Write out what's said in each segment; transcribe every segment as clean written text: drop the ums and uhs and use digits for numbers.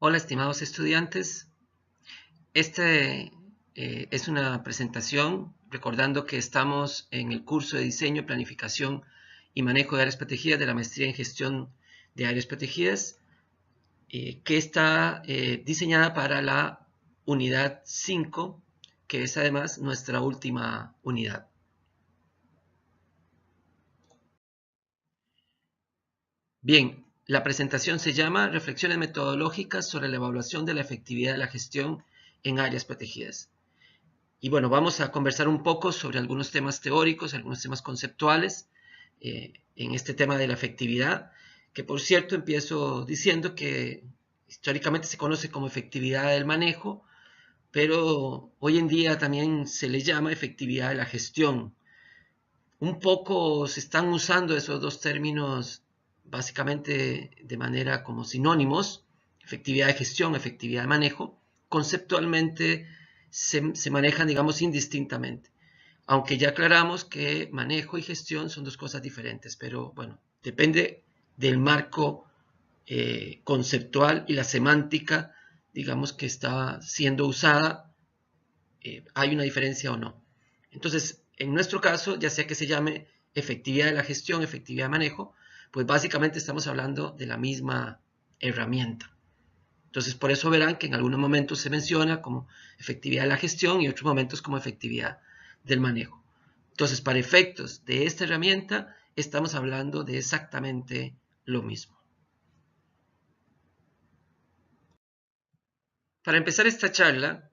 Hola, estimados estudiantes. Este es una presentación recordando que estamos en el curso de diseño, planificación y manejo de áreas protegidas de la maestría en gestión de áreas protegidas, que está diseñada para la unidad 5, que es además nuestra última unidad. Bien, la presentación se llama Reflexiones metodológicas sobre la evaluación de la efectividad de la gestión en áreas protegidas. Y bueno, vamos a conversar un poco sobre algunos temas teóricos, algunos temas conceptuales en este tema de la efectividad, que por cierto empiezo diciendo que históricamente se conoce como efectividad del manejo, pero hoy en día también se le llama efectividad de la gestión. Un poco se están usando esos dos términos básicamente de manera como sinónimos, efectividad de gestión, efectividad de manejo. Conceptualmente se manejan, digamos, indistintamente. Aunque ya aclaramos que manejo y gestión son dos cosas diferentes, pero bueno, depende del marco conceptual y la semántica, digamos, que está siendo usada, hay una diferencia o no. Entonces, en nuestro caso, ya sea que se llame efectividad de la gestión, efectividad de manejo, pues básicamente estamos hablando de la misma herramienta. Entonces, por eso verán que en algunos momentos se menciona como efectividad de la gestión y otros momentos como efectividad del manejo. Entonces, para efectos de esta herramienta, estamos hablando de exactamente lo mismo. Para empezar esta charla,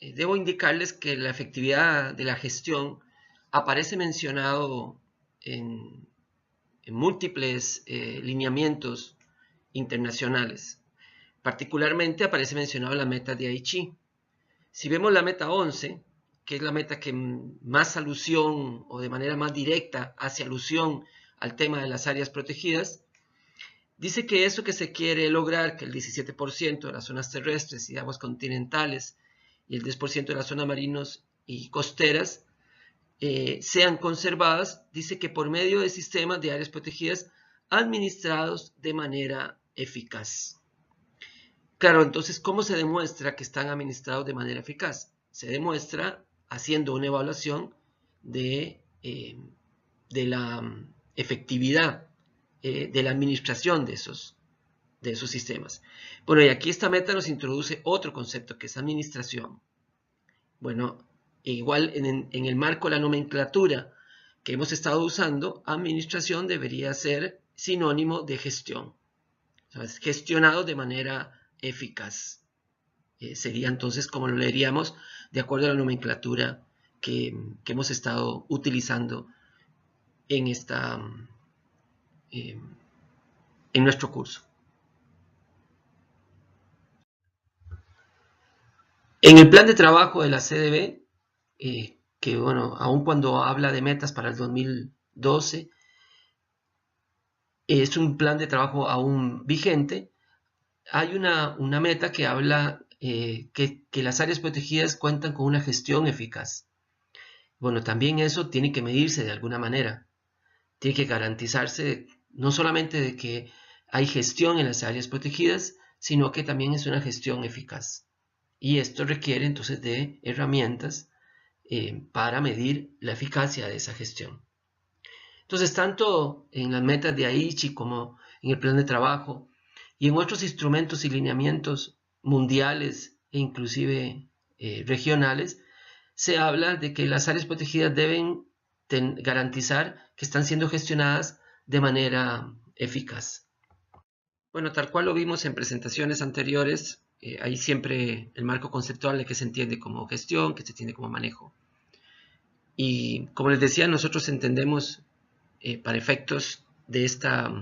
debo indicarles que la efectividad de la gestión aparece mencionado en múltiples lineamientos internacionales. Particularmente aparece mencionado la meta de Aichi. Si vemos la meta 11, que es la meta que más alusión o de manera más directa hace alusión al tema de las áreas protegidas, dice que eso que se quiere lograr, que el 17% de las zonas terrestres y aguas continentales y el 10% de las zonas marinos y costeras sean conservadas, dice que por medio de sistemas de áreas protegidas administrados de manera eficaz. Claro, entonces, ¿cómo se demuestra que están administrados de manera eficaz? Se demuestra haciendo una evaluación de la efectividad de la administración de esos sistemas. Bueno, y aquí esta meta nos introduce otro concepto que es administración. Bueno, igual en el marco de la nomenclatura que hemos estado usando, administración debería ser sinónimo de gestión. O sea, es gestionado de manera eficaz. Sería entonces como lo leeríamos de acuerdo a la nomenclatura que hemos estado utilizando en, en nuestro curso. En el plan de trabajo de la CDB, que bueno, aun cuando habla de metas para el 2012, es un plan de trabajo aún vigente. Hay una meta que habla que las áreas protegidas cuentan con una gestión eficaz. Bueno, también eso tiene que medirse de alguna manera. Tiene que garantizarse no solamente de que hay gestión en las áreas protegidas, sino que también es una gestión eficaz. Y esto requiere entonces de herramientas para medir la eficacia de esa gestión. Entonces, tanto en las metas de Aichi como en el plan de trabajo y en otros instrumentos y lineamientos mundiales e inclusive regionales, se habla de que las áreas protegidas deben garantizar que están siendo gestionadas de manera eficaz. Bueno, tal cual lo vimos en presentaciones anteriores, hay siempre el marco conceptual de que se entiende como gestión, que se entiende como manejo. Y como les decía, nosotros entendemos para efectos de esta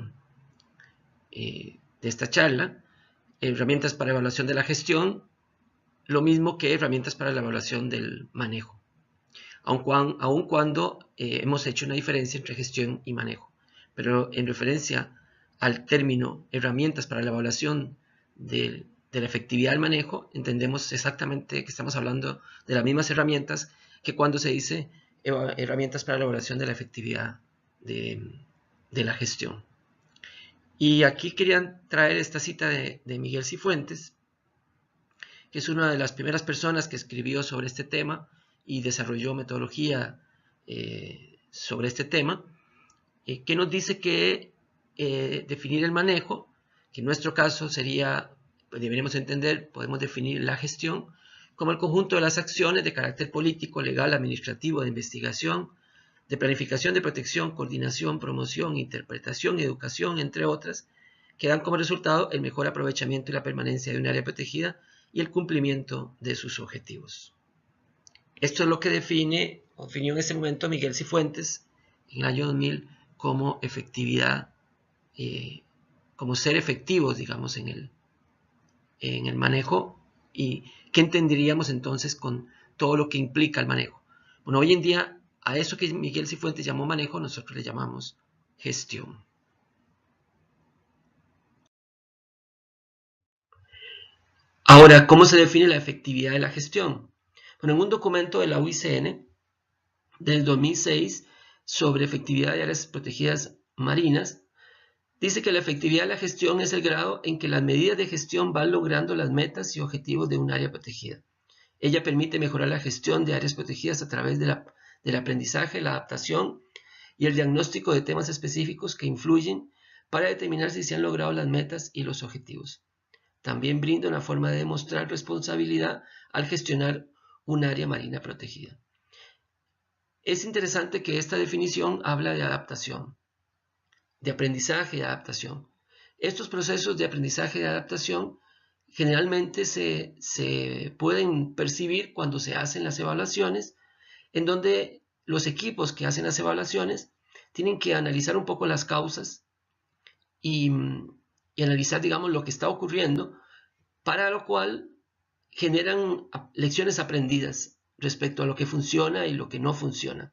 charla, herramientas para evaluación de la gestión, lo mismo que herramientas para la evaluación del manejo, aun cuando hemos hecho una diferencia entre gestión y manejo. Pero en referencia al término herramientas para la evaluación de la efectividad del manejo, entendemos exactamente que estamos hablando de las mismas herramientas que cuando se dice herramientas para la evaluación de la efectividad de la gestión. Y aquí querían traer esta cita de Miguel Cifuentes, que es una de las primeras personas que escribió sobre este tema y desarrolló metodología sobre este tema, que nos dice que definir el manejo, que en nuestro caso sería, pues deberíamos entender, podemos definir la gestión como el conjunto de las acciones de carácter político, legal, administrativo, de investigación, de planificación, de protección, coordinación, promoción, interpretación y educación, entre otras, que dan como resultado el mejor aprovechamiento y la permanencia de un área protegida y el cumplimiento de sus objetivos. Esto es lo que definió en ese momento Miguel Cifuentes en el año 2000 como efectividad, como ser efectivos, digamos, en el manejo, y qué entenderíamos entonces con todo lo que implica el manejo. Bueno, hoy en día a eso que Miguel Cifuentes llamó manejo, nosotros le llamamos gestión. Ahora, ¿cómo se define la efectividad de la gestión? Bueno, en un documento de la UICN del 2006 sobre efectividad de áreas protegidas marinas, dice que la efectividad de la gestión es el grado en que las medidas de gestión van logrando las metas y objetivos de un área protegida. Ella permite mejorar la gestión de áreas protegidas a través del aprendizaje, la adaptación y el diagnóstico de temas específicos que influyen para determinar si se han logrado las metas y los objetivos. También brinda una forma de demostrar responsabilidad al gestionar un área marina protegida. Es interesante que esta definición habla de adaptación, de aprendizaje y adaptación. Estos procesos de aprendizaje y adaptación generalmente se pueden percibir cuando se hacen las evaluaciones, en donde los equipos que hacen las evaluaciones tienen que analizar un poco las causas y analizar, digamos, lo que está ocurriendo, para lo cual generan lecciones aprendidas respecto a lo que funciona y lo que no funciona.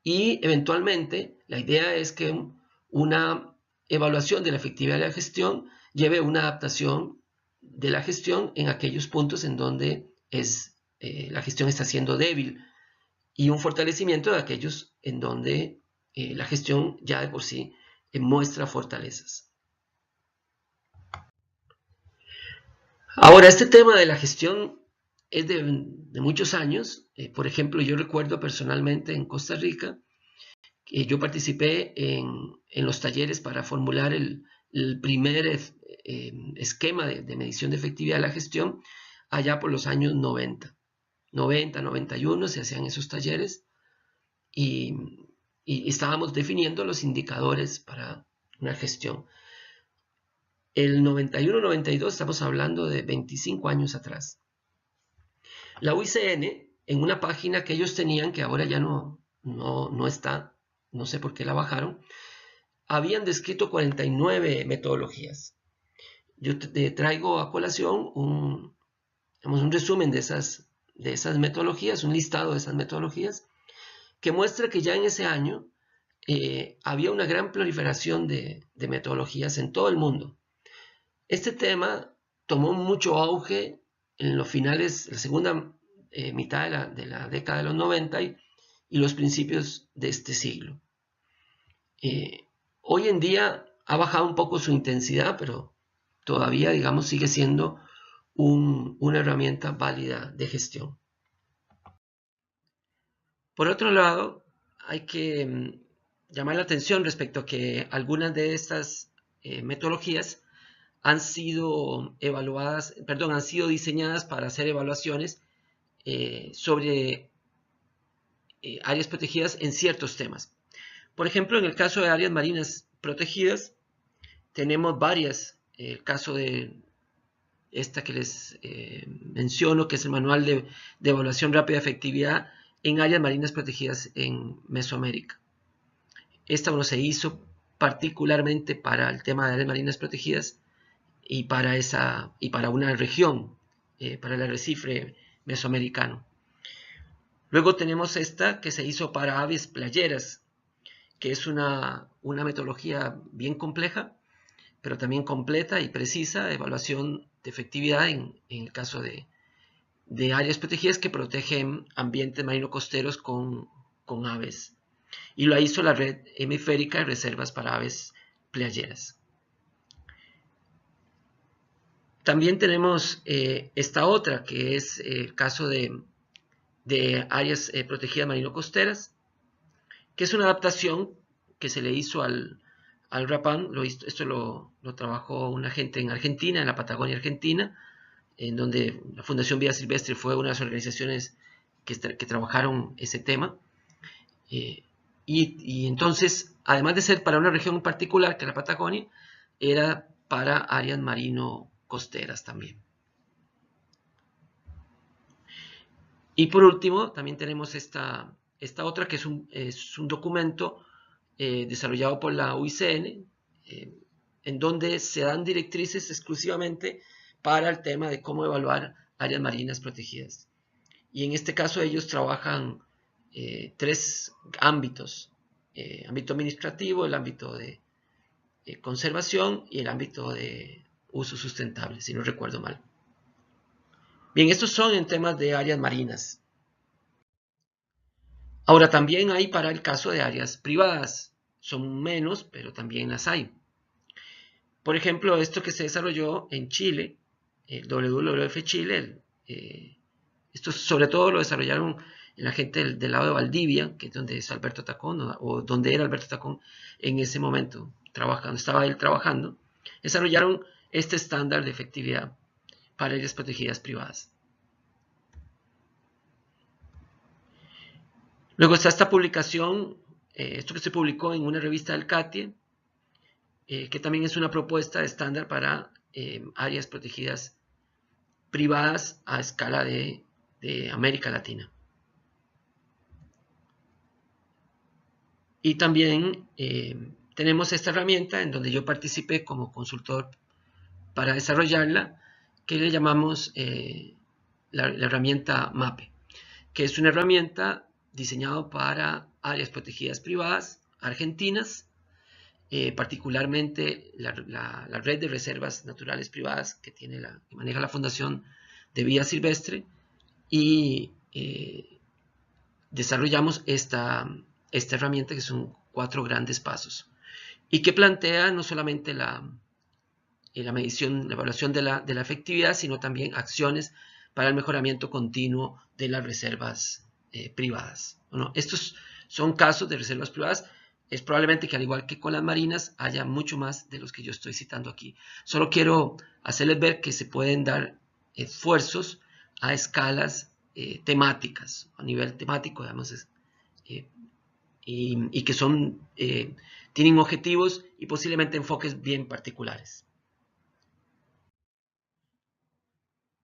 Y eventualmente la idea es que una evaluación de la efectividad de la gestión lleve una adaptación de la gestión en aquellos puntos en donde la gestión está siendo débil, y un fortalecimiento de aquellos en donde la gestión ya de por sí muestra fortalezas. Ahora, este tema de la gestión es de muchos años. Por ejemplo, yo recuerdo personalmente en Costa Rica, yo participé en los talleres para formular el primer esquema de medición de efectividad de la gestión allá por los años 91 se hacían esos talleres, y estábamos definiendo los indicadores para una gestión. El 91-92 estamos hablando de 25 años atrás. La UICN, en una página que ellos tenían, que ahora ya no está, no sé por qué la bajaron, habían descrito 49 metodologías. Yo te traigo a colación un resumen de esas metodologías, un listado de esas metodologías, que muestra que ya en ese año había una gran proliferación de metodologías en todo el mundo. Este tema tomó mucho auge en los finales, la segunda mitad de la década de los 90 y los principios de este siglo. Hoy en día ha bajado un poco su intensidad, pero todavía, digamos, sigue siendo una herramienta válida de gestión. Por otro lado, hay que llamar la atención respecto a que algunas de estas metodologías han sido diseñadas para hacer evaluaciones sobre áreas protegidas en ciertos temas. Por ejemplo, en el caso de áreas marinas protegidas, tenemos varias. El caso de esta que les menciono, que es el Manual de Evaluación Rápida de Efectividad en Áreas Marinas Protegidas en Mesoamérica. Esta se hizo particularmente para el tema de áreas marinas protegidas y para una región, para el arrecife mesoamericano. Luego tenemos esta que se hizo para aves playeras, que es una metodología bien compleja, pero también completa y precisa de evaluación de efectividad en el caso de áreas protegidas que protegen ambientes marino-costeros con aves. Y lo hizo la Red Hemisférica de Reservas para Aves Playeras. También tenemos esta otra, que es el caso de áreas protegidas marino-costeras, que es una adaptación que se le hizo al RAPAN. Esto lo trabajó una gente en Argentina, en la Patagonia Argentina, en donde la Fundación Vida Silvestre fue una de las organizaciones que trabajaron ese tema. Y entonces, además de ser para una región en particular, que es la Patagonia, era para áreas marino-costeras también. Y por último, también tenemos esta otra, que es un documento desarrollado por la UICN, en donde se dan directrices exclusivamente para el tema de cómo evaluar áreas marinas protegidas. Y en este caso ellos trabajan tres ámbitos: ámbito administrativo, el ámbito de conservación y el ámbito de uso sustentable, si no recuerdo mal. Bien, estos son en temas de áreas marinas. Ahora, también hay para el caso de áreas privadas. Son menos, pero también las hay. Por ejemplo, esto que se desarrolló en Chile, el WWF Chile, esto sobre todo lo desarrollaron la gente del lado de Valdivia, que es donde es Alberto Tacón, o donde era Alberto Tacón en ese momento, estaba él trabajando. Desarrollaron este estándar de efectividad para áreas protegidas privadas. Luego está esta publicación, esto que se publicó en una revista del CATIE, que también es una propuesta de estándar para áreas protegidas privadas a escala de América Latina. Y también tenemos esta herramienta en donde yo participé como consultor para desarrollarla, que le llamamos la herramienta MAPE, que es una herramienta diseñada para áreas protegidas privadas argentinas, particularmente la red de reservas naturales privadas que maneja la Fundación de Vida Silvestre, y desarrollamos esta herramienta, que son 4 grandes pasos y que plantea no solamente la medición, la evaluación de la efectividad, sino también acciones para el mejoramiento continuo de las reservas privadas. Bueno, estos son casos de reservas privadas. Es probablemente que, al igual que con las marinas, haya mucho más de los que yo estoy citando aquí. Solo quiero hacerles ver que se pueden dar esfuerzos a escalas temáticas, a nivel temático, digamos, y que tienen objetivos y posiblemente enfoques bien particulares.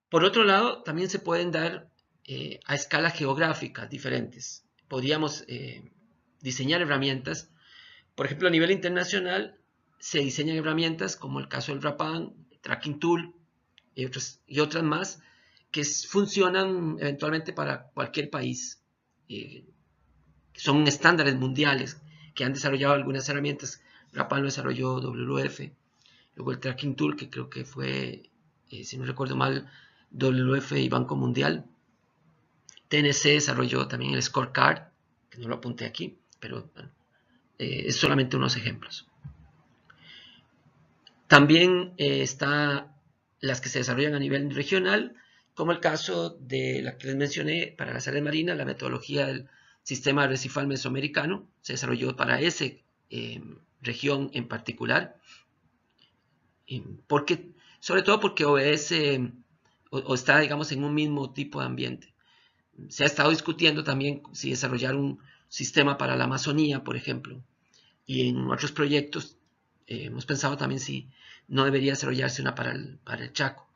Por otro lado, también se pueden dar a escala geográfica diferentes. Podríamos diseñar herramientas. Por ejemplo, a nivel internacional se diseñan herramientas como el caso del RAPAN, Tracking Tool y otras más, que funcionan eventualmente para cualquier país. Son estándares mundiales que han desarrollado algunas herramientas. RAPAN lo desarrolló WWF. Luego el Tracking Tool, que creo que fue, si no recuerdo mal, WWF y Banco Mundial. TNC desarrolló también el Scorecard, que no lo apunté aquí, pero bueno, es solamente unos ejemplos. También están las que se desarrollan a nivel regional, como el caso de la que les mencioné para las áreas marinas, la metodología del sistema arrecifal mesoamericano, se desarrolló para esa región en particular, sobre todo porque obedece o está, digamos, en un mismo tipo de ambiente. Se ha estado discutiendo también si desarrollar un sistema para la Amazonía, por ejemplo, y en otros proyectos hemos pensado también si no debería desarrollarse una para el Chaco.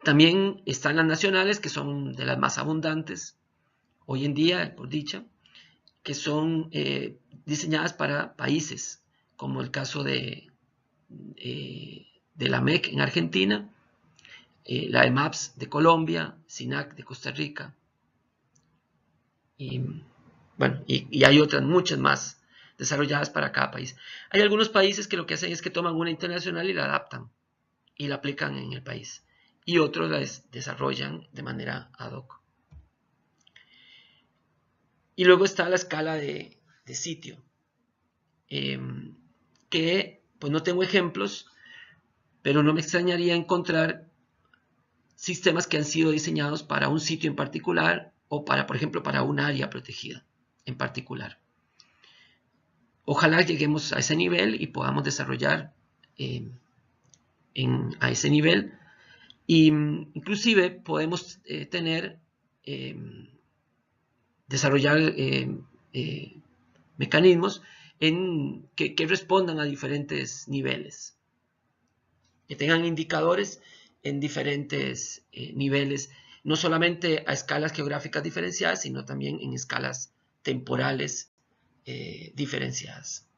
También están las nacionales, que son de las más abundantes hoy en día, por dicha, que son diseñadas para países, como el caso de la MEC en Argentina, la EMAPS de Colombia, SINAC de Costa Rica, y bueno, y hay otras muchas más desarrolladas para cada país. Hay algunos países que lo que hacen es que toman una internacional y la adaptan y la aplican en el país, y otros la desarrollan de manera ad hoc. Y luego está la escala de sitio, que pues no tengo ejemplos, pero no me extrañaría encontrar sistemas que han sido diseñados para un sitio en particular o para, por ejemplo, para un área protegida en particular. Ojalá lleguemos a ese nivel y podamos desarrollar a ese nivel. Y inclusive podemos desarrollar mecanismos que respondan a diferentes niveles, que tengan indicadores en diferentes niveles, no solamente a escalas geográficas diferenciadas, sino también en escalas temporales diferenciadas.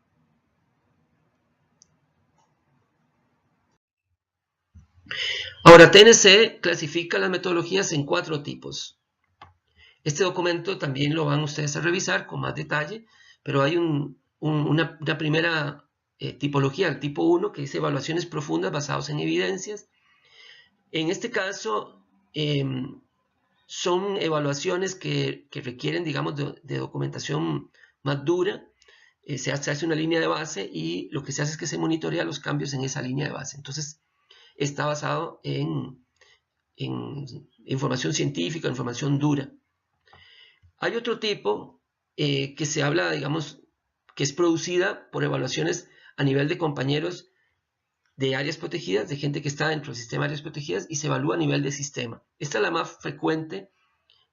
Ahora, TNC clasifica las metodologías en 4 tipos. Este documento también lo van ustedes a revisar con más detalle, pero hay una primera tipología, el tipo 1, que dice evaluaciones profundas basadas en evidencias. En este caso, son evaluaciones que requieren, digamos, de documentación más dura. Se hace una línea de base y lo que se hace es que se monitorea los cambios en esa línea de base. Entonces, está basado en información científica, información dura. Hay otro tipo que se habla, digamos, que es producida por evaluaciones a nivel de compañeros de áreas protegidas, de gente que está dentro del sistema de áreas protegidas, y se evalúa a nivel de sistema. Esta es la más frecuente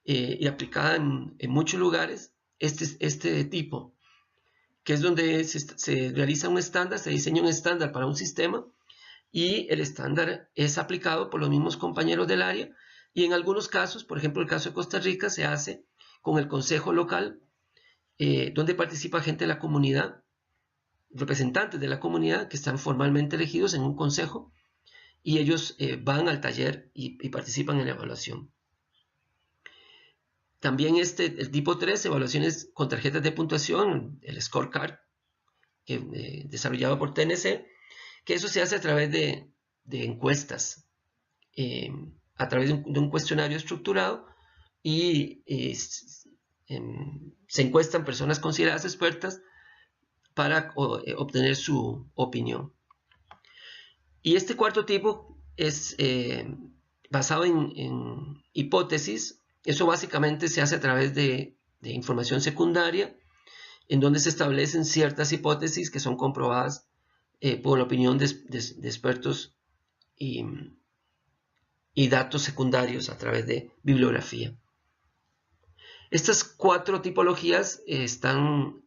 y aplicada en muchos lugares, este tipo, que es donde se realiza un estándar, se diseña un estándar para un sistema, y el estándar es aplicado por los mismos compañeros del área, y en algunos casos, por ejemplo el caso de Costa Rica, se hace con el consejo local, donde participa gente de la comunidad, representantes de la comunidad que están formalmente elegidos en un consejo, y ellos van al taller y participan en la evaluación. También el tipo 3, evaluaciones con tarjetas de puntuación, el scorecard, desarrollado por TNC, que eso se hace a través de encuestas, a través de un cuestionario estructurado, y se encuestan personas consideradas expertas para obtener su opinión. Y este cuarto tipo es basado en hipótesis. Eso básicamente se hace a través de información secundaria, en donde se establecen ciertas hipótesis que son comprobadas por la opinión de expertos y datos secundarios a través de bibliografía. Estas 4 tipologías están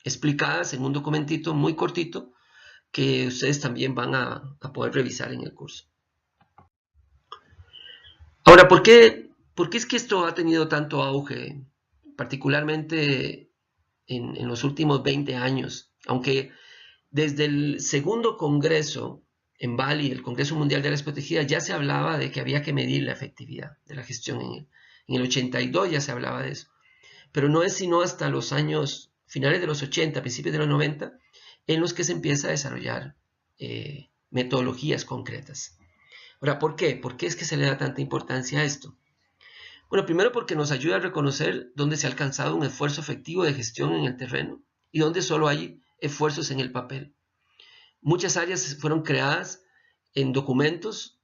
explicadas en un documentito muy cortito que ustedes también van a poder revisar en el curso. Ahora, ¿por qué es que esto ha tenido tanto auge, particularmente en los últimos 20 años? Aunque desde el segundo congreso en Bali, el Congreso Mundial de Áreas Protegidas, ya se hablaba de que había que medir la efectividad de la gestión. En el 82 ya se hablaba de eso. Pero no es sino hasta los años finales de los 80, principios de los 90, en los que se empieza a desarrollar metodologías concretas. Ahora, ¿por qué? ¿Por qué es que se le da tanta importancia a esto? Bueno, primero porque nos ayuda a reconocer dónde se ha alcanzado un esfuerzo efectivo de gestión en el terreno y dónde solo hay esfuerzos en el papel. Muchas áreas fueron creadas en documentos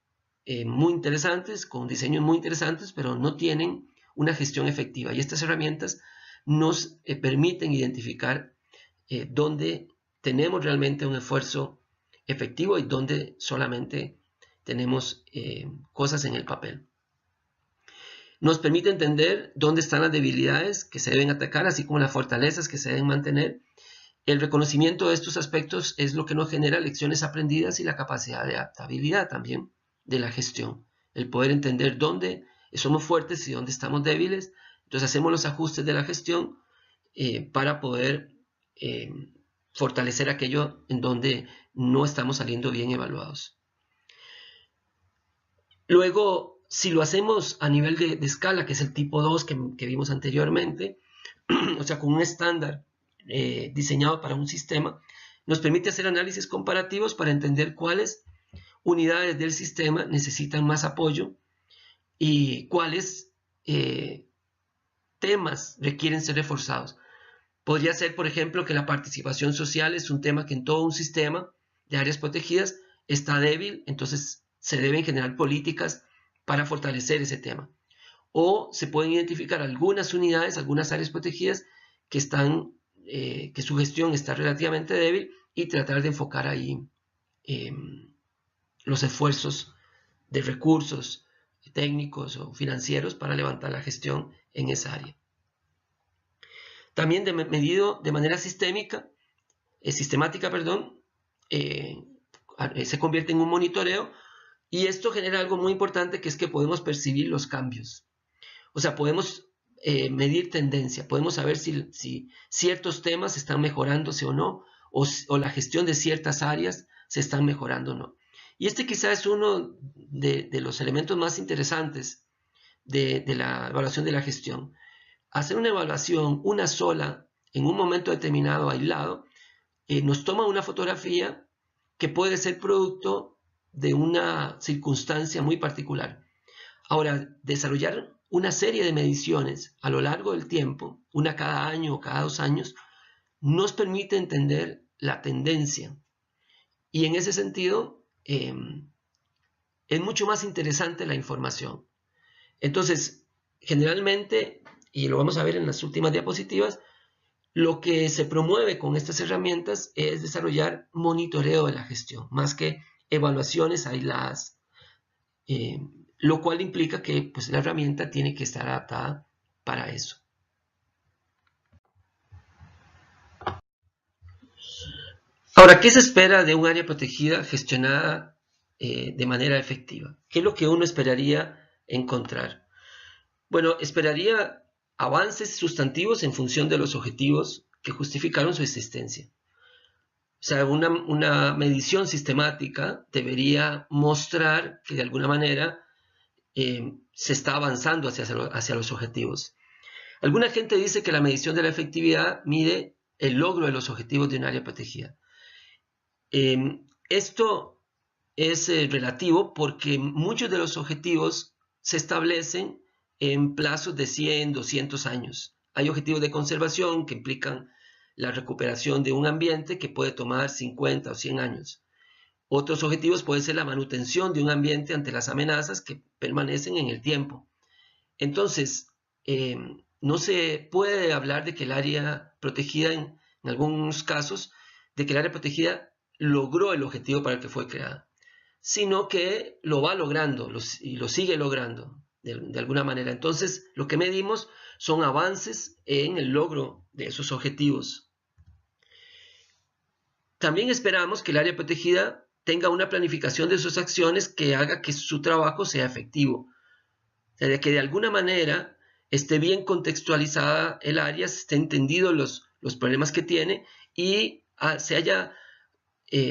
muy interesantes, con diseños muy interesantes, pero no tienen una gestión efectiva. Y estas herramientas nos permiten identificar dónde tenemos realmente un esfuerzo efectivo y dónde solamente tenemos cosas en el papel. Nos permite entender dónde están las debilidades que se deben atacar, así como las fortalezas que se deben mantener. El reconocimiento de estos aspectos es lo que nos genera lecciones aprendidas y la capacidad de adaptabilidad también de la gestión. El poder entender dónde somos fuertes y dónde estamos débiles. Entonces hacemos los ajustes de la gestión para poder fortalecer aquello en donde no estamos saliendo bien evaluados. Luego, si lo hacemos a nivel de escala, que es el tipo 2 que vimos anteriormente, o sea, con un estándar diseñado para un sistema, nos permite hacer análisis comparativos para entender cuáles unidades del sistema necesitan más apoyo y cuáles temas requieren ser reforzados. Podría ser, por ejemplo, que la participación social es un tema que en todo un sistema de áreas protegidas está débil, entonces se deben generar políticas para fortalecer ese tema. O se pueden identificar algunas unidades, algunas áreas protegidas que su gestión está relativamente débil y tratar de enfocar ahí los esfuerzos de recursos técnicos o financieros para levantar la gestión en esa área. También medido de manera sistemática, se convierte en un monitoreo, y esto genera algo muy importante, que es que podemos percibir los cambios. O sea, podemos medir tendencia, podemos saber si ciertos temas están mejorándose o no, o la gestión de ciertas áreas se están mejorando o no. Y este quizás es uno de los elementos más interesantes de la evaluación de la gestión. Hacer una evaluación, una sola, en un momento determinado, aislado, nos toma una fotografía que puede ser producto de una circunstancia muy particular. Ahora, desarrollar una serie de mediciones a lo largo del tiempo, una cada año o cada 2 años, nos permite entender la tendencia. Y en ese sentido, es mucho más interesante la información. Entonces, generalmente, y lo vamos a ver en las últimas diapositivas, lo que se promueve con estas herramientas es desarrollar monitoreo de la gestión, más que evaluaciones aisladas, lo cual implica que pues, la herramienta tiene que estar adaptada para eso. Ahora, ¿qué se espera de un área protegida gestionada de manera efectiva? ¿Qué es lo que uno esperaría encontrar? Bueno, esperaría avances sustantivos en función de los objetivos que justificaron su existencia. O sea, una medición sistemática debería mostrar que de alguna manera se está avanzando hacia los objetivos. Alguna gente dice que la medición de la efectividad mide el logro de los objetivos de un área protegida. Esto es relativo porque muchos de los objetivos se establecen en plazos de 100, 200 años. Hay objetivos de conservación que implican la recuperación de un ambiente que puede tomar 50 o 100 años. Otros objetivos pueden ser la manutención de un ambiente ante las amenazas que permanecen en el tiempo. Entonces, no se puede hablar de que el área protegida, en algunos casos, de que el área protegida logró el objetivo para el que fue creada, sino que lo va logrando y lo sigue logrando de alguna manera. Entonces, lo que medimos son avances en el logro de esos objetivos. También esperamos que el área protegida tenga una planificación de sus acciones que haga que su trabajo sea efectivo. O sea, de que de alguna manera esté bien contextualizada el área, se esté entendido los problemas que tiene y se haya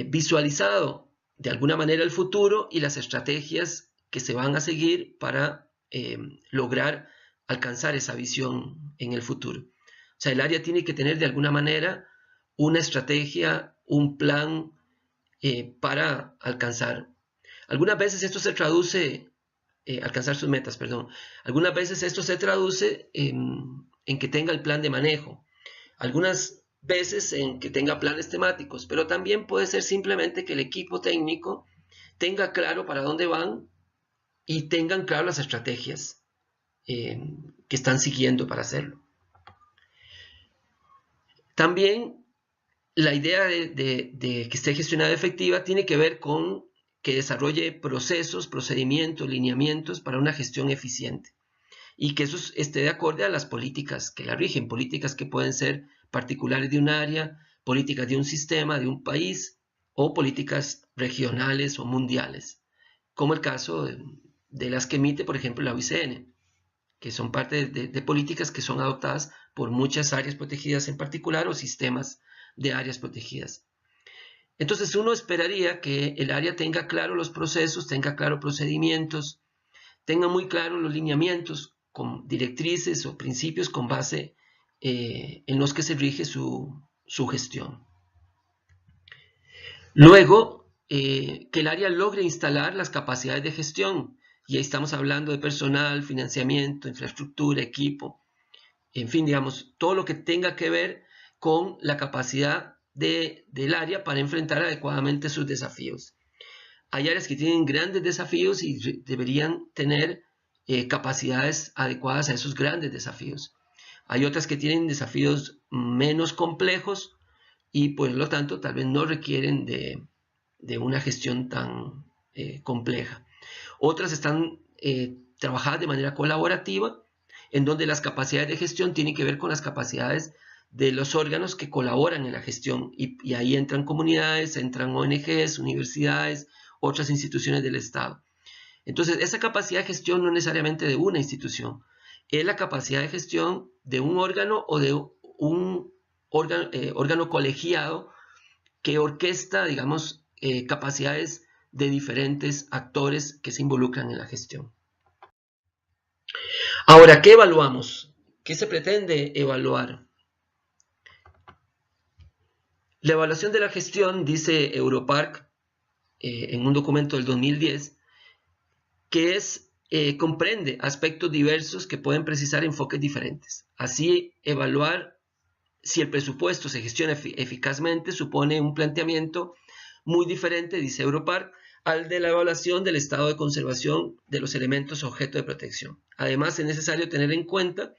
visualizado de alguna manera el futuro y las estrategias que se van a seguir para lograr alcanzar esa visión en el futuro. O sea, el área tiene que tener de alguna manera una estrategia, un plan para alcanzar. Algunas veces esto se traduce, alcanzar sus metas, perdón. Algunas veces esto se traduce en que tenga el plan de manejo. Algunas veces en que tenga planes temáticos, pero también puede ser simplemente que el equipo técnico tenga claro para dónde van y tengan claro las estrategias que están siguiendo para hacerlo. También la idea de que esté gestionada efectiva tiene que ver con que desarrolle procesos, procedimientos, lineamientos para una gestión eficiente y que eso esté de acuerdo a las políticas que la rigen, políticas que pueden ser particulares de un área, políticas de un sistema, de un país o políticas regionales o mundiales, como el caso de las que emite, por ejemplo, la OICN, que son parte de políticas que son adoptadas por muchas áreas protegidas en particular o sistemas de áreas protegidas. Entonces uno esperaría que el área tenga claro los procesos, tenga claro procedimientos, tenga muy claro los lineamientos con directrices o principios con base en los que se rige su gestión. Luego, que el área logre instalar las capacidades de gestión, y ahí estamos hablando de personal, financiamiento, infraestructura, equipo, en fin, digamos, todo lo que tenga que ver con la capacidad del área para enfrentar adecuadamente sus desafíos. Hay áreas que tienen grandes desafíos y deberían tener capacidades adecuadas a esos grandes desafíos. Hay otras que tienen desafíos menos complejos y por lo tanto tal vez no requieren de una gestión tan compleja. Otras están trabajadas de manera colaborativa, en donde las capacidades de gestión tienen que ver con las capacidades de los órganos que colaboran en la gestión, y ahí entran comunidades, entran ONGs, universidades, otras instituciones del Estado. Entonces, esa capacidad de gestión no es necesariamente de una institución, es la capacidad de gestión de un órgano o de un órgano colegiado que orquesta, digamos, capacidades de diferentes actores que se involucran en la gestión. Ahora, ¿qué evaluamos? ¿Qué se pretende evaluar? La evaluación de la gestión, dice Europarc en un documento del 2010, que comprende aspectos diversos que pueden precisar enfoques diferentes. Así, evaluar si el presupuesto se gestiona eficazmente supone un planteamiento muy diferente, dice Europarc, al de la evaluación del estado de conservación de los elementos objeto de protección. Además, es necesario tener en cuenta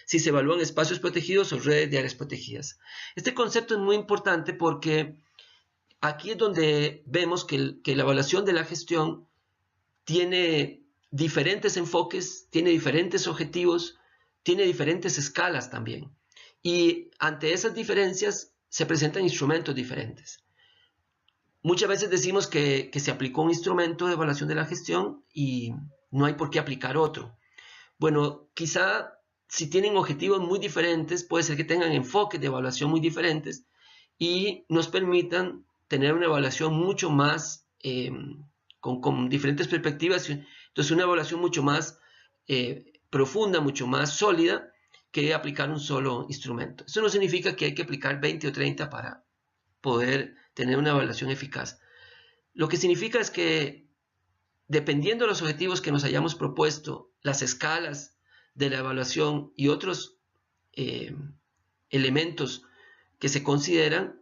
si se evalúan espacios protegidos o redes de áreas protegidas. Este concepto es muy importante porque aquí es donde vemos que la evaluación de la gestión tiene diferentes enfoques, tiene diferentes objetivos, tiene diferentes escalas también. Y ante esas diferencias se presentan instrumentos diferentes. Muchas veces decimos que se aplicó un instrumento de evaluación de la gestión y no hay por qué aplicar otro. Bueno, quizá si tienen objetivos muy diferentes, puede ser que tengan enfoques de evaluación muy diferentes y nos permitan tener una evaluación mucho más con diferentes perspectivas. Entonces, una evaluación mucho más profunda, mucho más sólida que aplicar un solo instrumento. Eso no significa que hay que aplicar 20 o 30 para poder tener una evaluación eficaz. Lo que significa es que dependiendo de los objetivos que nos hayamos propuesto, las escalas de la evaluación y otros elementos que se consideran,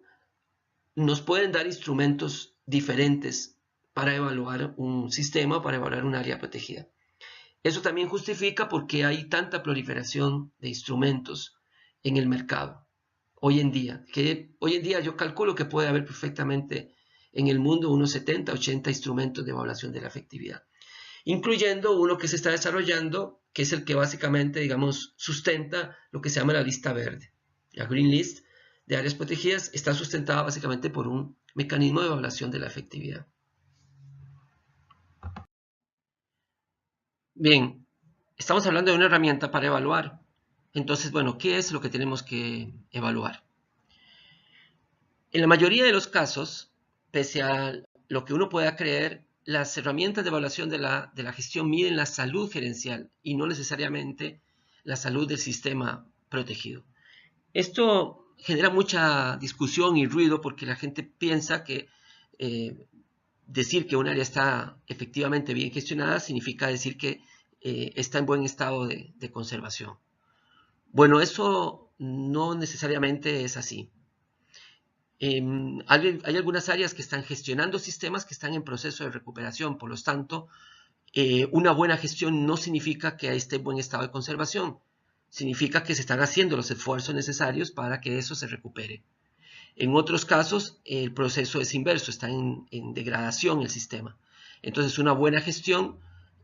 nos pueden dar instrumentos diferentes para evaluar un sistema, para evaluar un área protegida. Eso también justifica por qué hay tanta proliferación de instrumentos en el mercado hoy en día. Que hoy en día yo calculo que puede haber perfectamente en el mundo unos 70, 80 instrumentos de evaluación de la efectividad, incluyendo uno que se está desarrollando, que es el que básicamente, digamos, sustenta lo que se llama la lista verde. La Green List de áreas protegidas está sustentada básicamente por un mecanismo de evaluación de la efectividad. Bien, estamos hablando de una herramienta para evaluar. Entonces, bueno, ¿qué es lo que tenemos que evaluar? En la mayoría de los casos, pese a lo que uno pueda creer, las herramientas de evaluación de la gestión miden la salud gerencial y no necesariamente la salud del sistema protegido. Esto genera mucha discusión y ruido porque la gente piensa que decir que un área está efectivamente bien gestionada significa decir que está en buen estado de conservación. Bueno, eso no necesariamente es así. Hay algunas áreas que están gestionando sistemas que están en proceso de recuperación, por lo tanto, una buena gestión no significa que esté en buen estado de conservación, significa que se están haciendo los esfuerzos necesarios para que eso se recupere. En otros casos, el proceso es inverso, está en degradación el sistema. Entonces, una buena gestión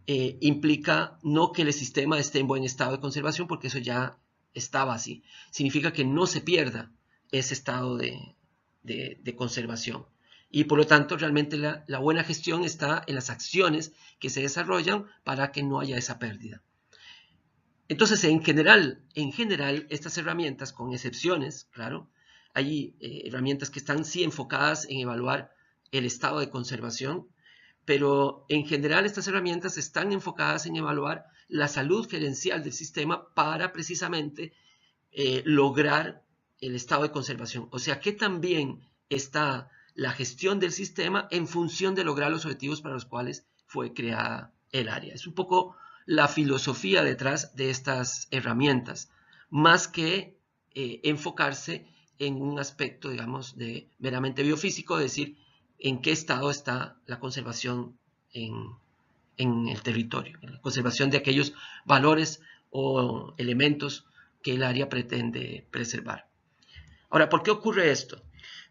implica no que el sistema esté en buen estado de conservación, porque eso ya estaba así. Significa que no se pierda ese estado de conservación. Y por lo tanto, realmente la buena gestión está en las acciones que se desarrollan para que no haya esa pérdida. Entonces, en general, estas herramientas, con excepciones, claro, hay herramientas que están sí enfocadas en evaluar el estado de conservación, pero en general estas herramientas están enfocadas en evaluar la salud gerencial del sistema para precisamente lograr el estado de conservación. O sea, que también está la gestión del sistema en función de lograr los objetivos para los cuales fue creada el área. Es un poco la filosofía detrás de estas herramientas, más que enfocarse en un aspecto, digamos, de meramente biofísico, es decir, en qué estado está la conservación en el territorio, la conservación de aquellos valores o elementos que el área pretende preservar. Ahora, ¿por qué ocurre esto?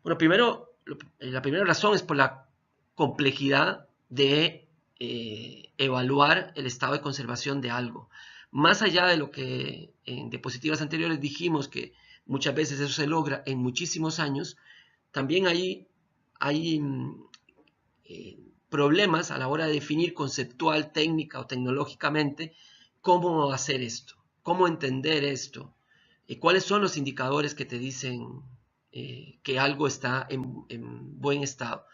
Bueno, primero, la primera razón es por la complejidad de evaluar el estado de conservación de algo. Más allá de lo que en diapositivas anteriores dijimos, que muchas veces eso se logra en muchísimos años, también hay problemas a la hora de definir conceptual, técnica o tecnológicamente cómo hacer esto, cómo entender esto, cuáles son los indicadores que te dicen que algo está en buen estado.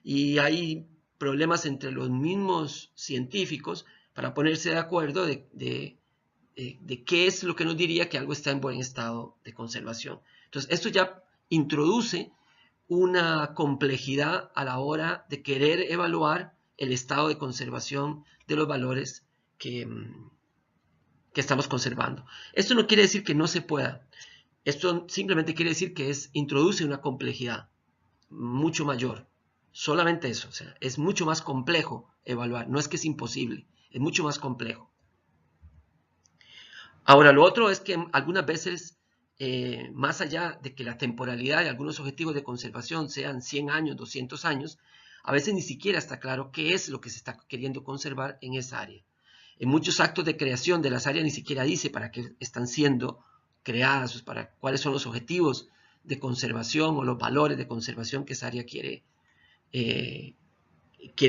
Y hay problemas entre los mismos científicos para ponerse de acuerdo de qué es lo que nos diría que algo está en buen estado de conservación. Entonces, esto ya introduce una complejidad a la hora de querer evaluar el estado de conservación de los valores que estamos conservando. Esto no quiere decir que no se pueda. Esto simplemente quiere decir que introduce una complejidad mucho mayor. Solamente eso. O sea, es mucho más complejo evaluar. No es que es imposible. Es mucho más complejo. Ahora, lo otro es que algunas veces, más allá de que la temporalidad de algunos objetivos de conservación sean 100 años, 200 años, a veces ni siquiera está claro qué es lo que se está queriendo conservar en esa área. En muchos actos de creación de las áreas ni siquiera dice para qué están siendo creadas, para cuáles son los objetivos de conservación o los valores de conservación que esa área quiere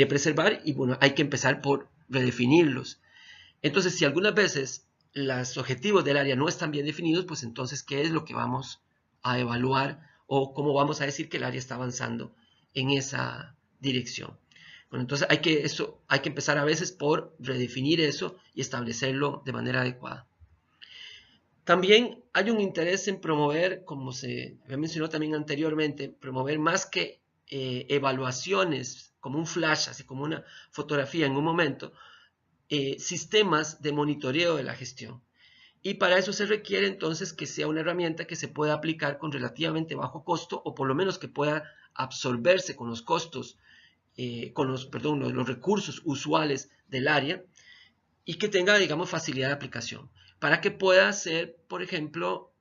preservar, y bueno, hay que empezar por redefinirlos. Entonces, si algunas veces los objetivos del área no están bien definidos, pues entonces, ¿qué es lo que vamos a evaluar o cómo vamos a decir que el área está avanzando en esa dirección? Bueno, entonces hay que empezar a veces por redefinir eso y establecerlo de manera adecuada. También hay un interés en promover, como se mencionó también anteriormente, promover más que evaluaciones como un flash, así como una fotografía en un momento, sistemas de monitoreo de la gestión. Y para eso se requiere entonces que sea una herramienta que se pueda aplicar con relativamente bajo costo, o por lo menos que pueda absorberse con los costos, los recursos usuales del área, y que tenga, digamos, facilidad de aplicación, para que pueda ser, por ejemplo,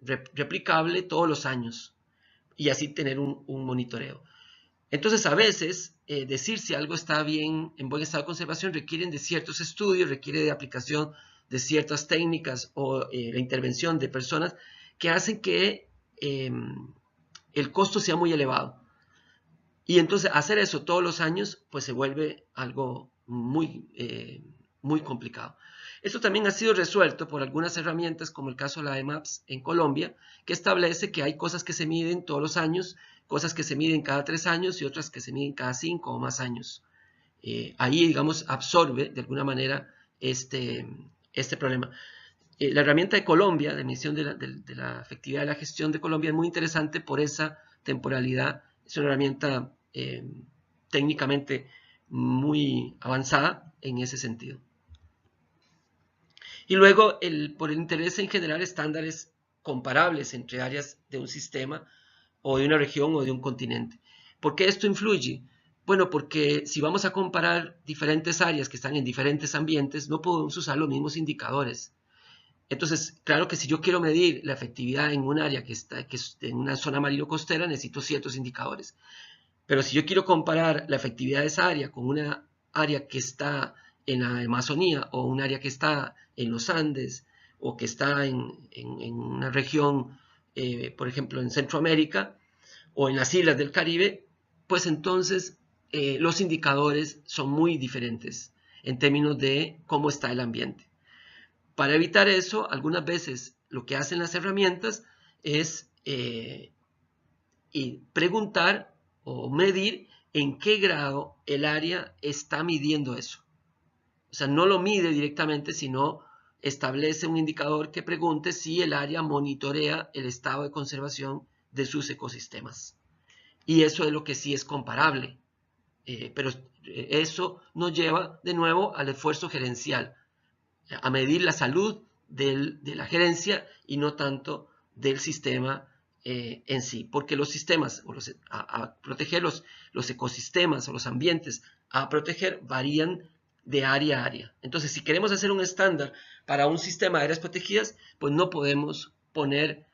replicable todos los años y así tener un monitoreo. Entonces, a veces, decir si algo está bien, en buen estado de conservación, requieren de ciertos estudios, requiere de aplicación de ciertas técnicas o la intervención de personas que hacen que el costo sea muy elevado. Y entonces, hacer eso todos los años, pues se vuelve algo muy complicado. Esto también ha sido resuelto por algunas herramientas, como el caso de la EMAPS en Colombia, que establece que hay cosas que se miden todos los años, cosas que se miden cada 3 años y otras que se miden cada 5 o más años. Ahí, digamos, absorbe de alguna manera este problema. La herramienta de Colombia, de medición de la efectividad de la gestión de Colombia, es muy interesante por esa temporalidad. Es una herramienta técnicamente muy avanzada en ese sentido. Y luego, por el interés en generar estándares comparables entre áreas de un sistema o de una región o de un continente. ¿Por qué esto influye? Bueno, porque si vamos a comparar diferentes áreas que están en diferentes ambientes, no podemos usar los mismos indicadores. Entonces, claro que si yo quiero medir la efectividad en un área que es en una zona marino-costera, necesito ciertos indicadores. Pero si yo quiero comparar la efectividad de esa área con una área que está en la Amazonía o un área que está en los Andes o que está en una región, por ejemplo, en Centroamérica o en las islas del Caribe, pues entonces los indicadores son muy diferentes en términos de cómo está el ambiente. Para evitar eso, algunas veces lo que hacen las herramientas es preguntar o medir en qué grado el área está midiendo eso. O sea, no lo mide directamente, sino establece un indicador que pregunte si el área monitorea el estado de conservación de sus ecosistemas. Y eso es lo que sí es comparable. Pero eso nos lleva de nuevo al esfuerzo gerencial, a medir la salud de la gerencia y no tanto del sistema en sí, porque los sistemas, o a proteger los ecosistemas o los ambientes a proteger varían de área a área. Entonces, si queremos hacer un estándar para un sistema de áreas protegidas, pues no podemos poner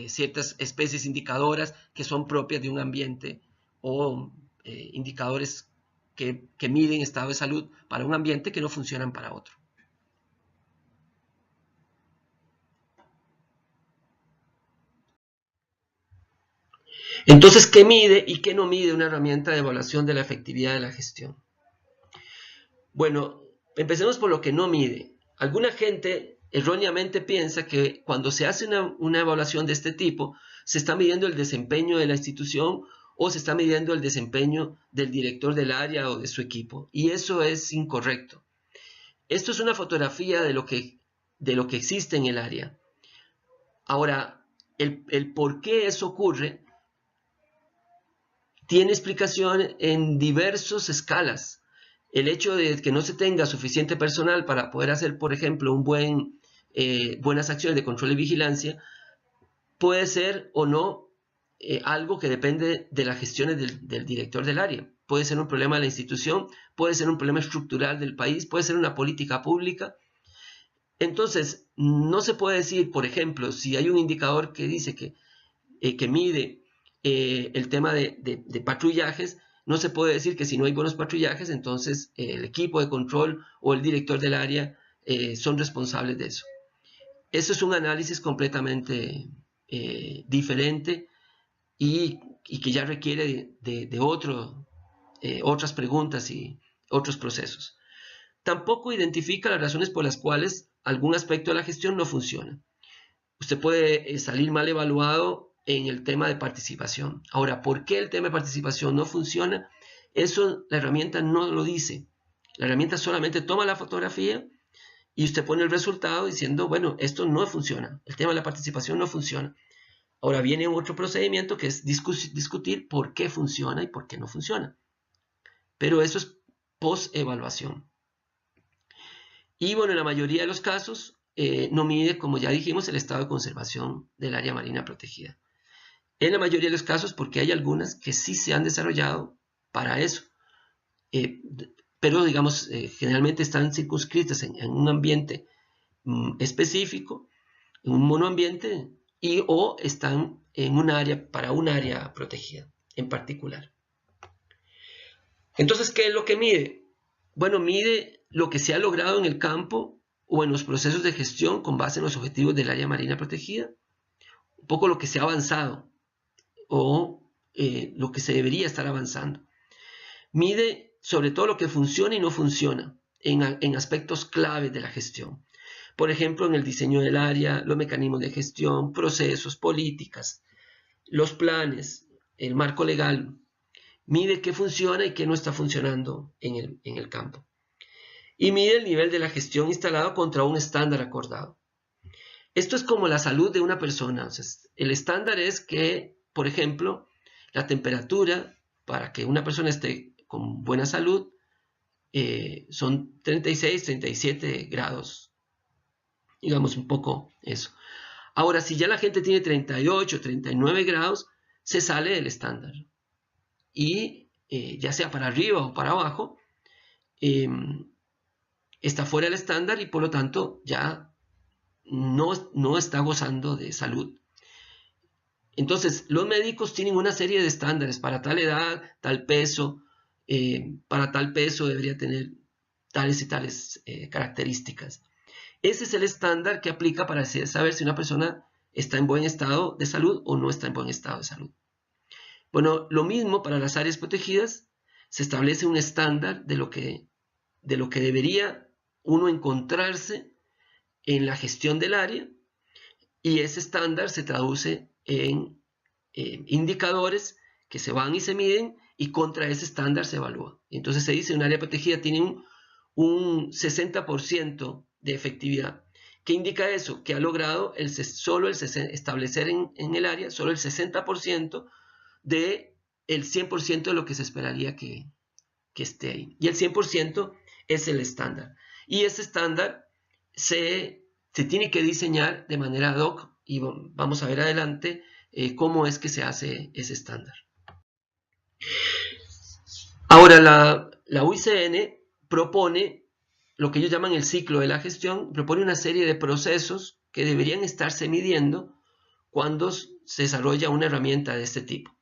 ciertas especies indicadoras que son propias de un ambiente o indicadores que miden estado de salud para un ambiente que no funcionan para otro. Entonces, ¿qué mide y qué no mide una herramienta de evaluación de la efectividad de la gestión? Bueno, empecemos por lo que no mide. Alguna gente erróneamente piensa que cuando se hace una evaluación de este tipo, se está midiendo el desempeño de la institución o se está midiendo el desempeño del director del área o de su equipo. Y eso es incorrecto. Esto es una fotografía de lo que existe en el área. Ahora, el por qué eso ocurre tiene explicación en diversas escalas. El hecho de que no se tenga suficiente personal para poder hacer, por ejemplo, buenas acciones de control y vigilancia, puede ser o no algo que depende de las gestiones del director del área. Puede ser un problema de la institución, puede ser un problema estructural del país, puede ser una política pública. Entonces, no se puede decir, por ejemplo, si hay un indicador que dice que mide el tema de patrullajes, no se puede decir que si no hay buenos patrullajes, entonces el equipo de control o el director del área son responsables de eso. Eso es un análisis completamente diferente y que ya requiere de otras preguntas y otros procesos. Tampoco identifica las razones por las cuales algún aspecto de la gestión no funciona. Usted puede salir mal evaluado en el tema de participación. Ahora, ¿por qué el tema de participación no funciona? Eso la herramienta no lo dice. La herramienta solamente toma la fotografía y usted pone el resultado diciendo, bueno, esto no funciona. El tema de la participación no funciona. Ahora viene otro procedimiento que es discutir por qué funciona y por qué no funciona. Pero eso es post-evaluación. Y bueno, en la mayoría de los casos no mide, como ya dijimos, el estado de conservación del área marina protegida. En la mayoría de los casos, porque hay algunas que sí se han desarrollado para eso, pero digamos, generalmente están circunscritas en un ambiente específico, en un monoambiente, o están en un área, para un área protegida en particular. Entonces, ¿qué es lo que mide? Bueno, mide lo que se ha logrado en el campo o en los procesos de gestión con base en los objetivos del área marina protegida, un poco lo que se ha avanzado o lo que se debería estar avanzando. Mide sobre todo lo que funciona y no funciona en aspectos claves de la gestión. Por ejemplo, en el diseño del área, los mecanismos de gestión, procesos, políticas, los planes, el marco legal. Mide qué funciona y qué no está funcionando en el campo. Y mide el nivel de la gestión instalado contra un estándar acordado. Esto es como la salud de una persona. O sea, el estándar es que, por ejemplo, la temperatura para que una persona esté con buena salud son 36, 37 grados. Digamos un poco eso. Ahora, si ya la gente tiene 38, 39 grados, se sale del estándar. Y ya sea para arriba o para abajo, está fuera del estándar y por lo tanto ya no está gozando de salud. Entonces, los médicos tienen una serie de estándares para tal edad, tal peso, para tal peso debería tener tales y tales características. Ese es el estándar que aplica para saber si una persona está en buen estado de salud o no está en buen estado de salud. Bueno, lo mismo para las áreas protegidas, se establece un estándar de lo que debería uno encontrarse en la gestión del área y ese estándar se traduce en indicadores que se van y se miden y contra ese estándar se evalúa. Entonces se dice que un área protegida tiene un 60% de efectividad. ¿Qué indica eso? Que ha logrado establecer en el área solo el 60% del 100% de lo que se esperaría que esté ahí. Y el 100% es el estándar. Y ese estándar se tiene que diseñar de manera ad hoc y vamos a ver adelante cómo es que se hace ese estándar. Ahora, la UICN propone lo que ellos llaman el ciclo de la gestión, propone una serie de procesos que deberían estarse midiendo cuando se desarrolla una herramienta de este tipo.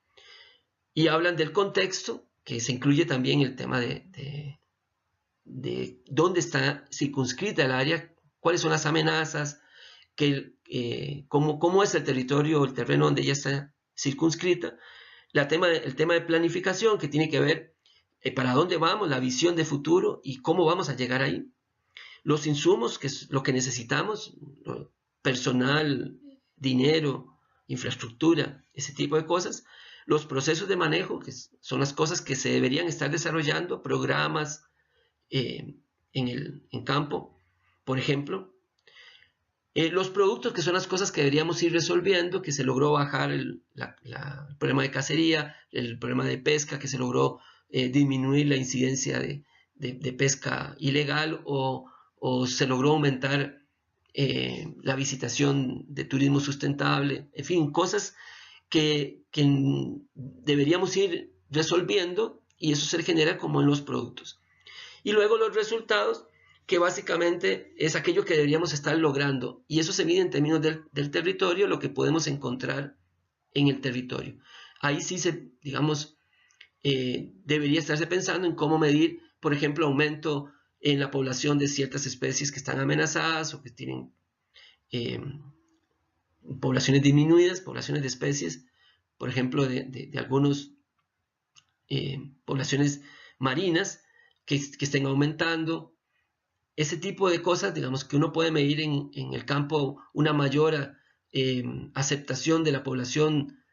Y hablan del contexto, que se incluye también el tema de dónde está circunscrita el área, cuáles son las amenazas, cómo es el territorio o el terreno donde ella está circunscrita, el tema de planificación, que tiene que ver para dónde vamos, la visión de futuro y cómo vamos a llegar ahí, los insumos, que es lo que necesitamos, personal, dinero, infraestructura, ese tipo de cosas, los procesos de manejo, que son las cosas que se deberían estar desarrollando, programas en campo, por ejemplo, los productos, que son las cosas que deberíamos ir resolviendo, que se logró bajar el problema de cacería, el problema de pesca, que se logró disminuir la incidencia de pesca ilegal o se logró aumentar la visitación de turismo sustentable, en fin, cosas que deberíamos ir resolviendo y eso se genera como en los productos. Y luego los resultados, que básicamente es aquello que deberíamos estar logrando. Y eso se mide en términos del territorio, lo que podemos encontrar en el territorio. Ahí sí digamos, debería estarse pensando en cómo medir, por ejemplo, aumento en la población de ciertas especies que están amenazadas o que tienen poblaciones disminuidas, poblaciones de especies, por ejemplo, de algunas poblaciones marinas que estén aumentando. Ese tipo de cosas, digamos, que uno puede medir en el campo una mayor aceptación de la población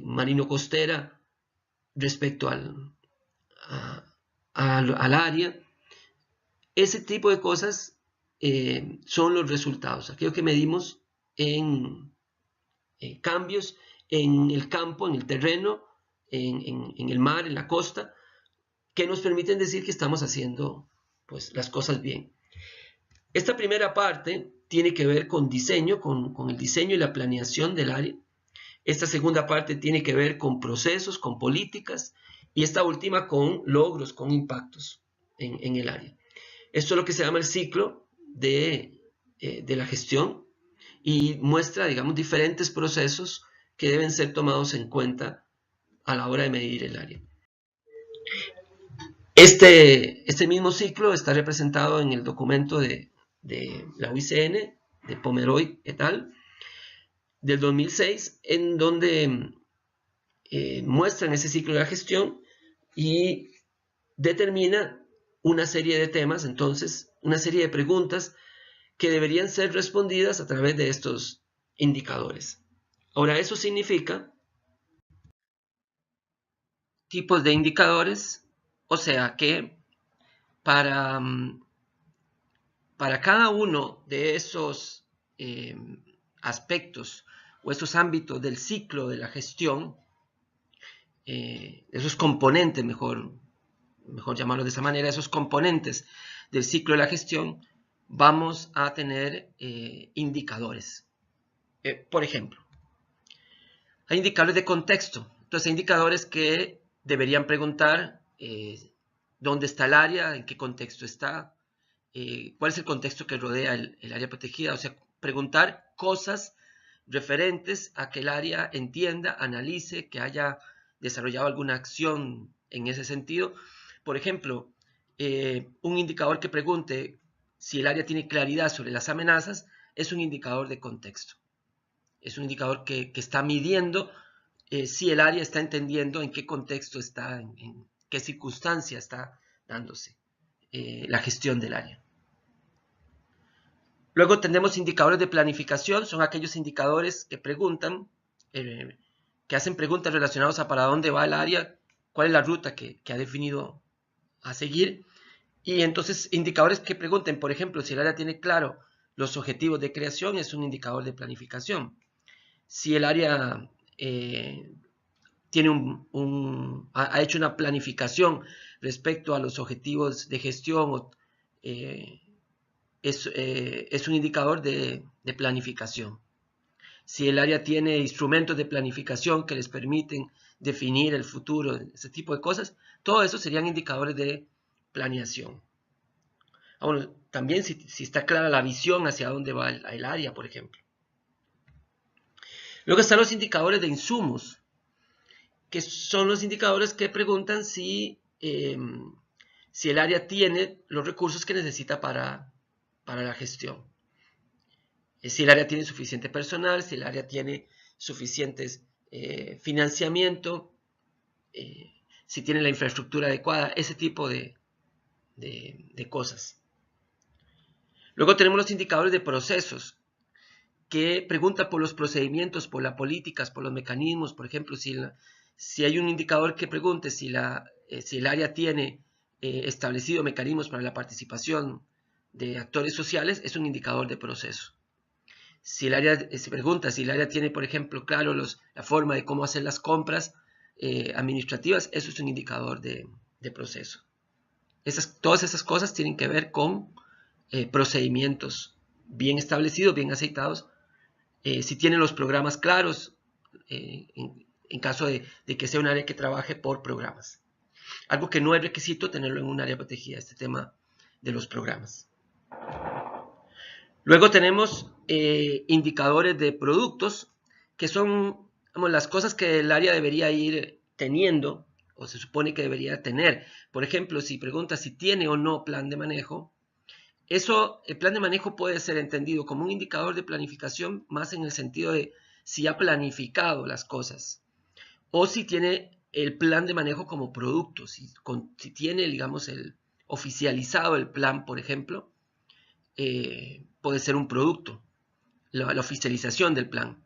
marino-costera respecto al área. Ese tipo de cosas son los resultados, aquello que medimos en cambios en el campo, en el terreno, en el mar, en la costa, que nos permiten decir que estamos haciendo pues, las cosas bien. Esta primera parte tiene que ver con diseño, con el diseño y la planeación del área. Esta segunda parte tiene que ver con procesos, con políticas, y esta última con logros, con impactos en el área. Esto es lo que se llama el ciclo de la gestión y muestra, digamos, diferentes procesos que deben ser tomados en cuenta a la hora de medir el área. Este mismo ciclo está representado en el documento de la UICN, de Pomeroy et al., del 2006, en donde muestran ese ciclo de la gestión y determina una serie de temas, entonces, una serie de preguntas que deberían ser respondidas a través de estos indicadores. Ahora, eso significa tipos de indicadores, o sea que para cada uno de esos aspectos o esos ámbitos del ciclo de la gestión, esos componentes, mejor llamarlo de esa manera, esos componentes del ciclo de la gestión, vamos a tener indicadores. Por ejemplo, hay indicadores de contexto. Entonces, hay indicadores que deberían preguntar dónde está el área, en qué contexto está, cuál es el contexto que rodea el área protegida. O sea, preguntar cosas referentes a que el área entienda, analice, que haya desarrollado alguna acción en ese sentido. Por ejemplo, un indicador que pregunte si el área tiene claridad sobre las amenazas es un indicador de contexto. Es un indicador que está midiendo si el área está entendiendo en qué contexto está, en qué circunstancia está dándose la gestión del área. Luego tenemos indicadores de planificación, son aquellos indicadores que preguntan, que hacen preguntas relacionadas a para dónde va el área, cuál es la ruta que ha definido a seguir. Y entonces indicadores que pregunten, por ejemplo, si el área tiene claro los objetivos de creación, es un indicador de planificación. Si el área ha hecho una planificación respecto a los objetivos de gestión, es un indicador de planificación. si el área tiene instrumentos de planificación que les permiten definir el futuro, ese tipo de cosas, todo eso serían indicadores de planeación. Bueno, también si está clara la visión hacia dónde va el área, por ejemplo. Luego están los indicadores de insumos, que son los indicadores que preguntan si el área tiene los recursos que necesita para la gestión. Si el área tiene suficiente personal, si el área tiene suficientes financiamiento, si tiene la infraestructura adecuada, ese tipo de cosas. Luego tenemos los indicadores de procesos, que pregunta por los procedimientos, por las políticas, por los mecanismos. Por ejemplo, si hay un indicador que pregunte si el área tiene establecido mecanismos para la participación de actores sociales, es un indicador de proceso. Si el área se pregunta si el área tiene, por ejemplo, claro la forma de cómo hacer las compras administrativas, eso es un indicador de proceso. Todas esas cosas tienen que ver con procedimientos bien establecidos, bien aceitados. Si tienen los programas claros, en caso de que sea un área que trabaje por programas. Algo que no es requisito tenerlo en un área protegida, este tema de los programas. Luego tenemos indicadores de productos, que son las cosas que el área debería ir teniendo, o se supone que debería tener. Por ejemplo, si pregunta si tiene o no plan de manejo, el plan de manejo puede ser entendido como un indicador de planificación, más en el sentido de si ha planificado las cosas, o si tiene el plan de manejo como producto, si tiene, digamos, oficializado el plan, por ejemplo, puede ser un producto, la oficialización del plan.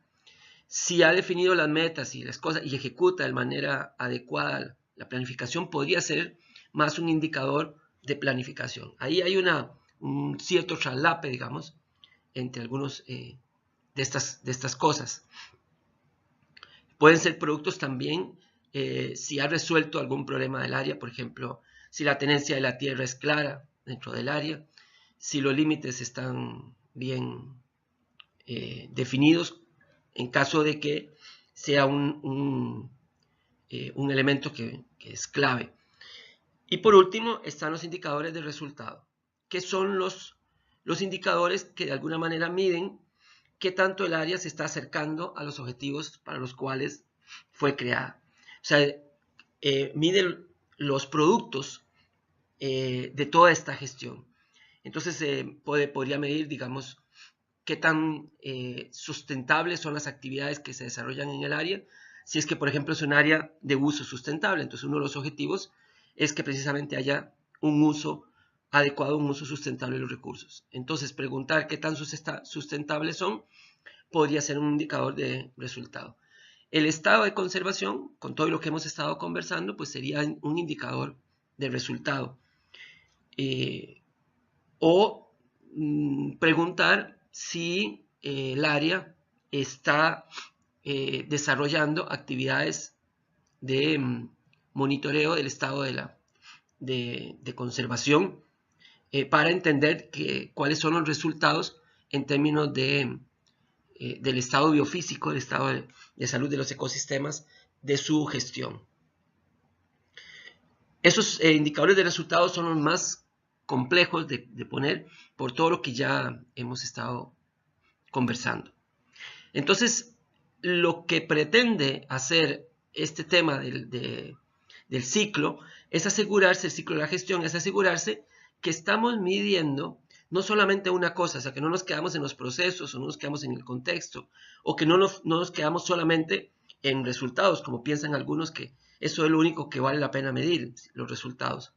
Si ha definido las metas y las cosas y ejecuta de manera adecuada la planificación, podría ser más un indicador de planificación. Ahí hay un cierto traslape, digamos, entre algunos de estas cosas. Pueden ser productos también si ha resuelto algún problema del área, por ejemplo, si la tenencia de la tierra es clara dentro del área, si los límites están bien definidos, en caso de que sea un elemento que es clave. Y por último están los indicadores de resultado, que son los indicadores que de alguna manera miden qué tanto el área se está acercando a los objetivos para los cuales fue creada. O sea, mide los productos de toda esta gestión. Entonces podría medir, digamos, qué tan sustentables son las actividades que se desarrollan en el área. Si es que, por ejemplo, es un área de uso sustentable, entonces uno de los objetivos es que precisamente haya un uso adecuado, un uso sustentable de los recursos. Entonces, preguntar qué tan sustentables son podría ser un indicador de resultado. El estado de conservación, con todo lo que hemos estado conversando, pues sería un indicador de resultado. O preguntar si el área está desarrollando actividades de monitoreo del estado de conservación para entender cuáles son los resultados en términos del estado biofísico, del estado de salud de los ecosistemas, de su gestión. Esos indicadores de resultados son los más complejos de poner por todo lo que ya hemos estado conversando. Entonces, lo que pretende hacer este tema del ciclo es asegurarse, el ciclo de la gestión es asegurarse que estamos midiendo no solamente una cosa, o sea, que no nos quedamos en los procesos o no nos quedamos en el contexto, o que no nos quedamos solamente en resultados, como piensan algunos que eso es lo único que vale la pena medir, los resultados.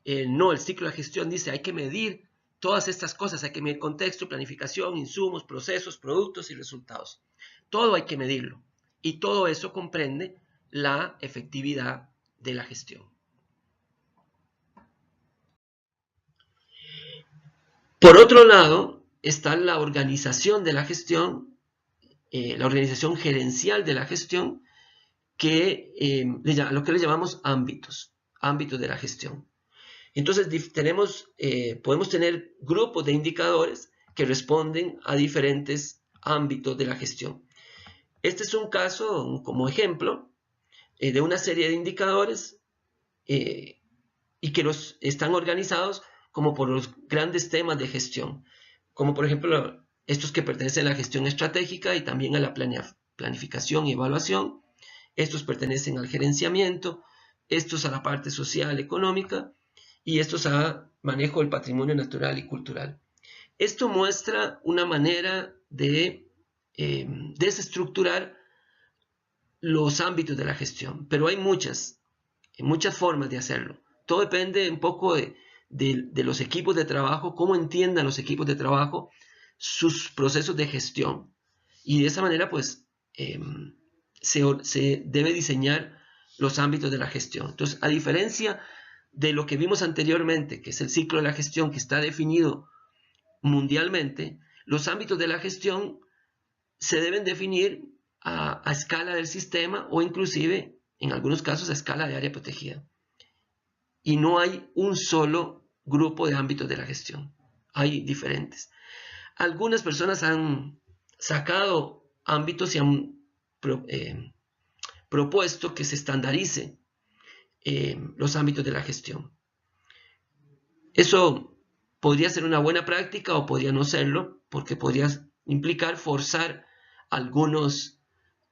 No, el ciclo de gestión dice hay que medir todas estas cosas, hay que medir contexto, planificación, insumos, procesos, productos y resultados. Todo hay que medirlo y todo eso comprende la efectividad de la gestión. Por otro lado, está la organización de la gestión, la organización gerencial de la gestión, lo que le llamamos ámbitos de la gestión. Entonces podemos tener grupos de indicadores que responden a diferentes ámbitos de la gestión. Este es un caso, como ejemplo, de una serie de indicadores y que los están organizados como por los grandes temas de gestión, como por ejemplo estos que pertenecen a la gestión estratégica y también a la planificación y evaluación. Estos pertenecen al gerenciamiento, estos a la parte social, económica, y estos a manejo del patrimonio natural y cultural. Esto muestra una manera de desestructurar los ámbitos de la gestión, pero hay muchas formas de hacerlo. Todo depende un poco de los equipos de trabajo, cómo entiendan los equipos de trabajo sus procesos de gestión. Y de esa manera, pues, se debe diseñar los ámbitos de la gestión. Entonces, a diferencia de lo que vimos anteriormente, que es el ciclo de la gestión que está definido mundialmente, los ámbitos de la gestión se deben definir a escala del sistema o inclusive, en algunos casos, a escala de área protegida. Y no hay un solo grupo de ámbitos de la gestión. Hay diferentes. Algunas personas han sacado ámbitos y han propuesto que se estandarice los ámbitos de la gestión. Eso podría ser una buena práctica o podría no serlo, porque podría implicar forzar algunos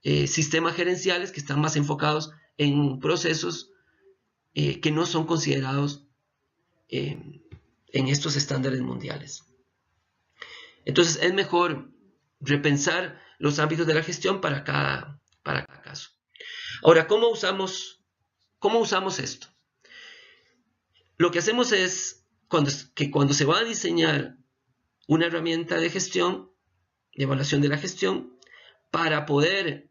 sistemas gerenciales que están más enfocados en procesos que no son considerados en estos estándares mundiales. Entonces es mejor repensar los ámbitos de la gestión para cada caso. Ahora, ¿cómo usamos esto? Lo que hacemos es que cuando se va a diseñar una herramienta de gestión, de evaluación de la gestión, para poder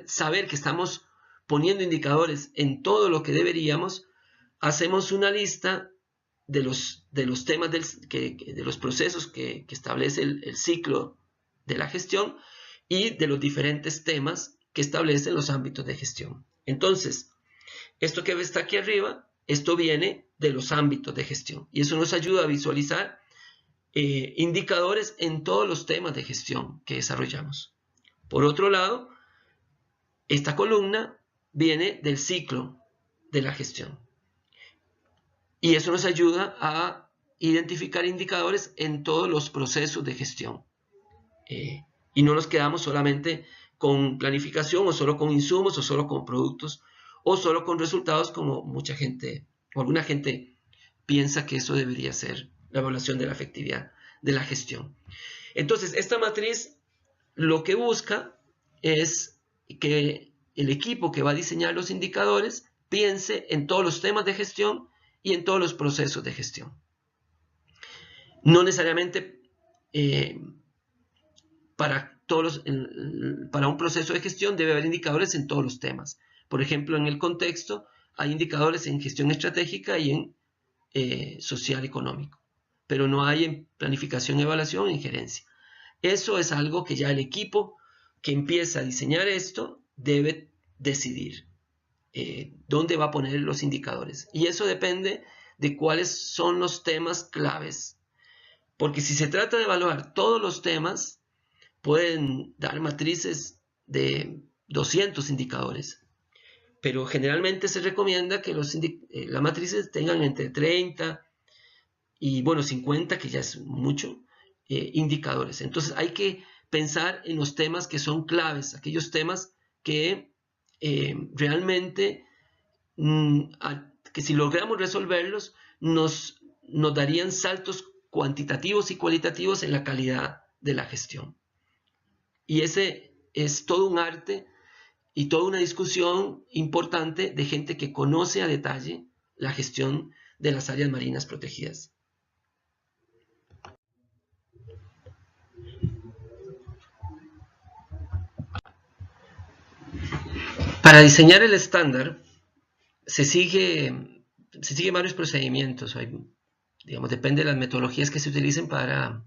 saber que estamos poniendo indicadores en todo lo que deberíamos, hacemos una lista de los temas, de los procesos que establece el ciclo de la gestión y de los diferentes temas que establecen los ámbitos de gestión. Entonces, esto que está aquí arriba, esto viene de los ámbitos de gestión y eso nos ayuda a visualizar indicadores en todos los temas de gestión que desarrollamos. Por otro lado, esta columna viene del ciclo de la gestión. Y eso nos ayuda a identificar indicadores en todos los procesos de gestión. Y no nos quedamos solamente con planificación o solo con insumos o solo con productos o solo con resultados como mucha gente o alguna gente piensa que eso debería ser la evaluación de la efectividad de la gestión. Entonces, esta matriz lo que busca es que el equipo que va a diseñar los indicadores piense en todos los temas de gestión y en todos los procesos de gestión. No necesariamente para un proceso de gestión debe haber indicadores en todos los temas. Por ejemplo, en el contexto hay indicadores en gestión estratégica y en social económico, pero no hay en planificación y evaluación en gerencia. Eso es algo que ya el equipo que empieza a diseñar esto debe decidir dónde va a poner los indicadores. Y eso depende de cuáles son los temas claves. Porque si se trata de evaluar todos los temas, pueden dar matrices de 200 indicadores. Pero generalmente se recomienda que las matrices tengan entre 30 y 50, que ya es mucho, indicadores. Entonces hay que pensar en los temas que son claves, aquellos temas que realmente que si logramos resolverlos nos darían saltos cuantitativos y cualitativos en la calidad de la gestión. Y ese es todo un arte y toda una discusión importante de gente que conoce a detalle la gestión de las áreas marinas protegidas. Para diseñar el estándar se sigue varios procedimientos. Depende de las metodologías que se utilicen para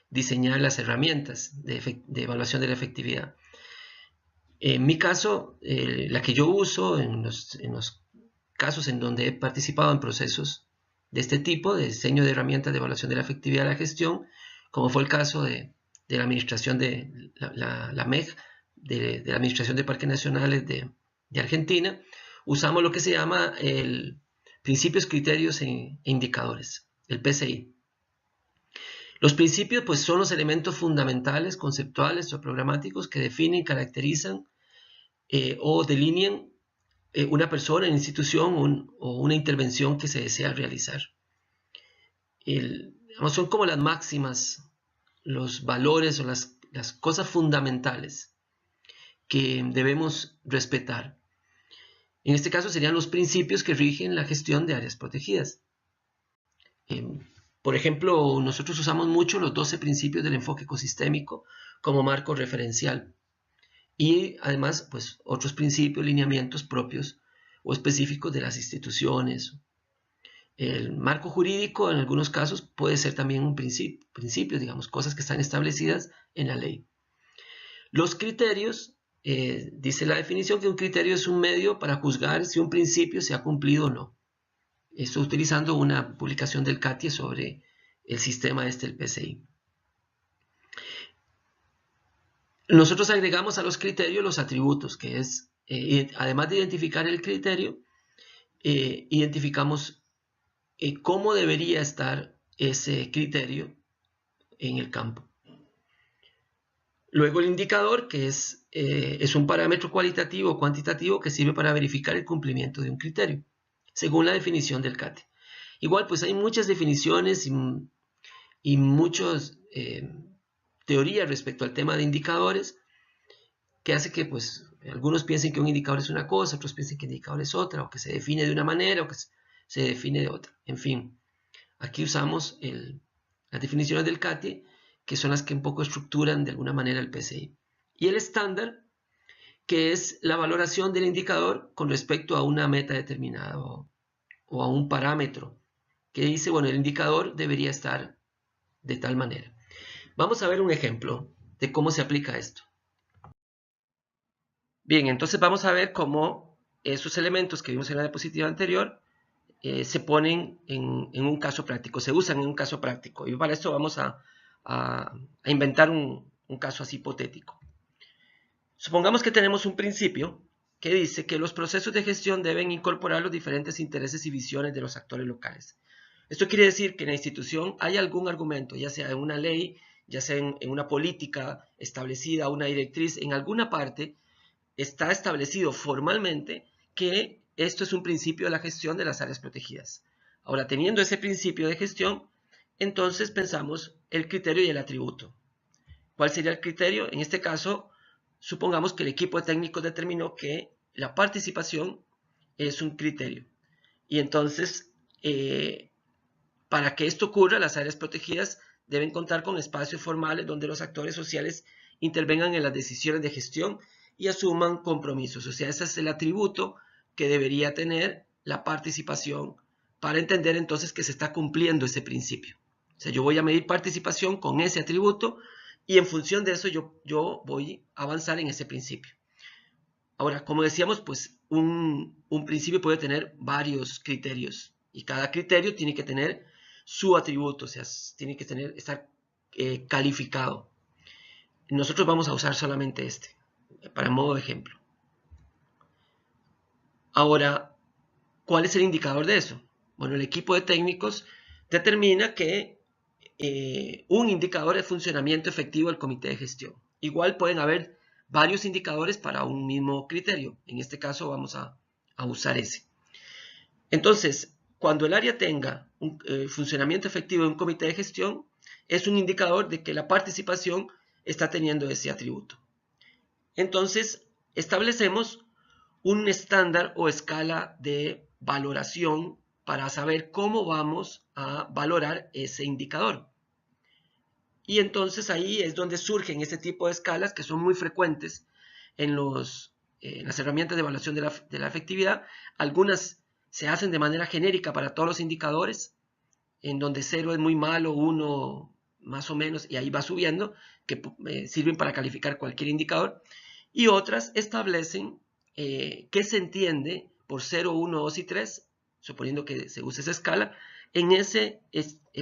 diseñar las herramientas de evaluación de la efectividad. En mi caso, la que yo uso en los casos en donde he participado en procesos de este tipo, de diseño de herramientas de evaluación de la efectividad de la gestión, como fue el caso de la administración de la MEG, de la Administración de Parques Nacionales de Argentina, usamos lo que se llama el Principios, Criterios e Indicadores, el PCI. Los principios pues, son los elementos fundamentales, conceptuales o programáticos que definen, caracterizan o delinean una persona, una institución o una intervención que se desea realizar. Son como las máximas, los valores o las cosas fundamentales que debemos respetar. En este caso serían los principios que rigen la gestión de áreas protegidas. Por ejemplo, nosotros usamos mucho los 12 principios del enfoque ecosistémico como marco referencial. Y además, pues, otros principios, lineamientos propios o específicos de las instituciones. El marco jurídico, en algunos casos, puede ser también un principio, digamos, cosas que están establecidas en la ley. Los criterios, dice la definición que un criterio es un medio para juzgar si un principio se ha cumplido o no. Estoy utilizando una publicación del CATIE sobre el sistema del PCI. Nosotros agregamos a los criterios los atributos, que es, además de identificar el criterio, identificamos cómo debería estar ese criterio en el campo. Luego el indicador, que es un parámetro cualitativo o cuantitativo que sirve para verificar el cumplimiento de un criterio, según la definición del CATE. Igual, pues hay muchas definiciones y muchas teorías respecto al tema de indicadores, que hace que pues, algunos piensen que un indicador es una cosa, otros piensen que un indicador es otra, o que se define de una manera, o que se define de otra. En fin, aquí usamos las definiciones del CATIE, que son las que un poco estructuran de alguna manera el PCI. Y el estándar, que es la valoración del indicador con respecto a una meta determinada o a un parámetro, que dice, bueno, el indicador debería estar de tal manera. Vamos a ver un ejemplo de cómo se aplica esto. Bien, entonces vamos a ver cómo esos elementos que vimos en la diapositiva anterior se ponen en un caso práctico, se usan en un caso práctico. Y para esto vamos a inventar un caso así hipotético. Supongamos que tenemos un principio que dice que los procesos de gestión deben incorporar los diferentes intereses y visiones de los actores locales. Esto quiere decir que en la institución hay algún argumento, ya sea en una ley, ya sea en una política establecida, una directriz, en alguna parte está establecido formalmente que esto es un principio de la gestión de las áreas protegidas. Ahora, teniendo ese principio de gestión, entonces pensamos el criterio y el atributo. ¿Cuál sería el criterio? En este caso, supongamos que el equipo técnico determinó que la participación es un criterio. Y entonces, para que esto ocurra, las áreas protegidas deben contar con espacios formales donde los actores sociales intervengan en las decisiones de gestión y asuman compromisos. O sea, ese es el atributo que debería tener la participación para entender entonces que se está cumpliendo ese principio. O sea, yo voy a medir participación con ese atributo y en función de eso yo voy a avanzar en ese principio. Ahora, como decíamos, pues un principio puede tener varios criterios y cada criterio tiene que tener su atributo, o sea, tiene que estar calificado. Nosotros vamos a usar solamente este, para modo de ejemplo. Ahora, ¿cuál es el indicador de eso? Bueno, el equipo de técnicos determina que un indicador de funcionamiento efectivo del comité de gestión. Igual pueden haber varios indicadores para un mismo criterio. En este caso vamos a usar ese. Entonces, cuando el área tenga un funcionamiento efectivo de un comité de gestión, es un indicador de que la participación está teniendo ese atributo. Entonces, establecemos un estándar o escala de valoración para saber cómo vamos a valorar ese indicador. Y entonces ahí es donde surgen este tipo de escalas que son muy frecuentes en las herramientas de evaluación de la efectividad. Algunas se hacen de manera genérica para todos los indicadores, en donde 0 es muy malo, 1 más o menos, y ahí va subiendo, que sirven para calificar cualquier indicador. Y otras establecen qué se entiende por 0, 1, 2 y 3, suponiendo que se use esa escala,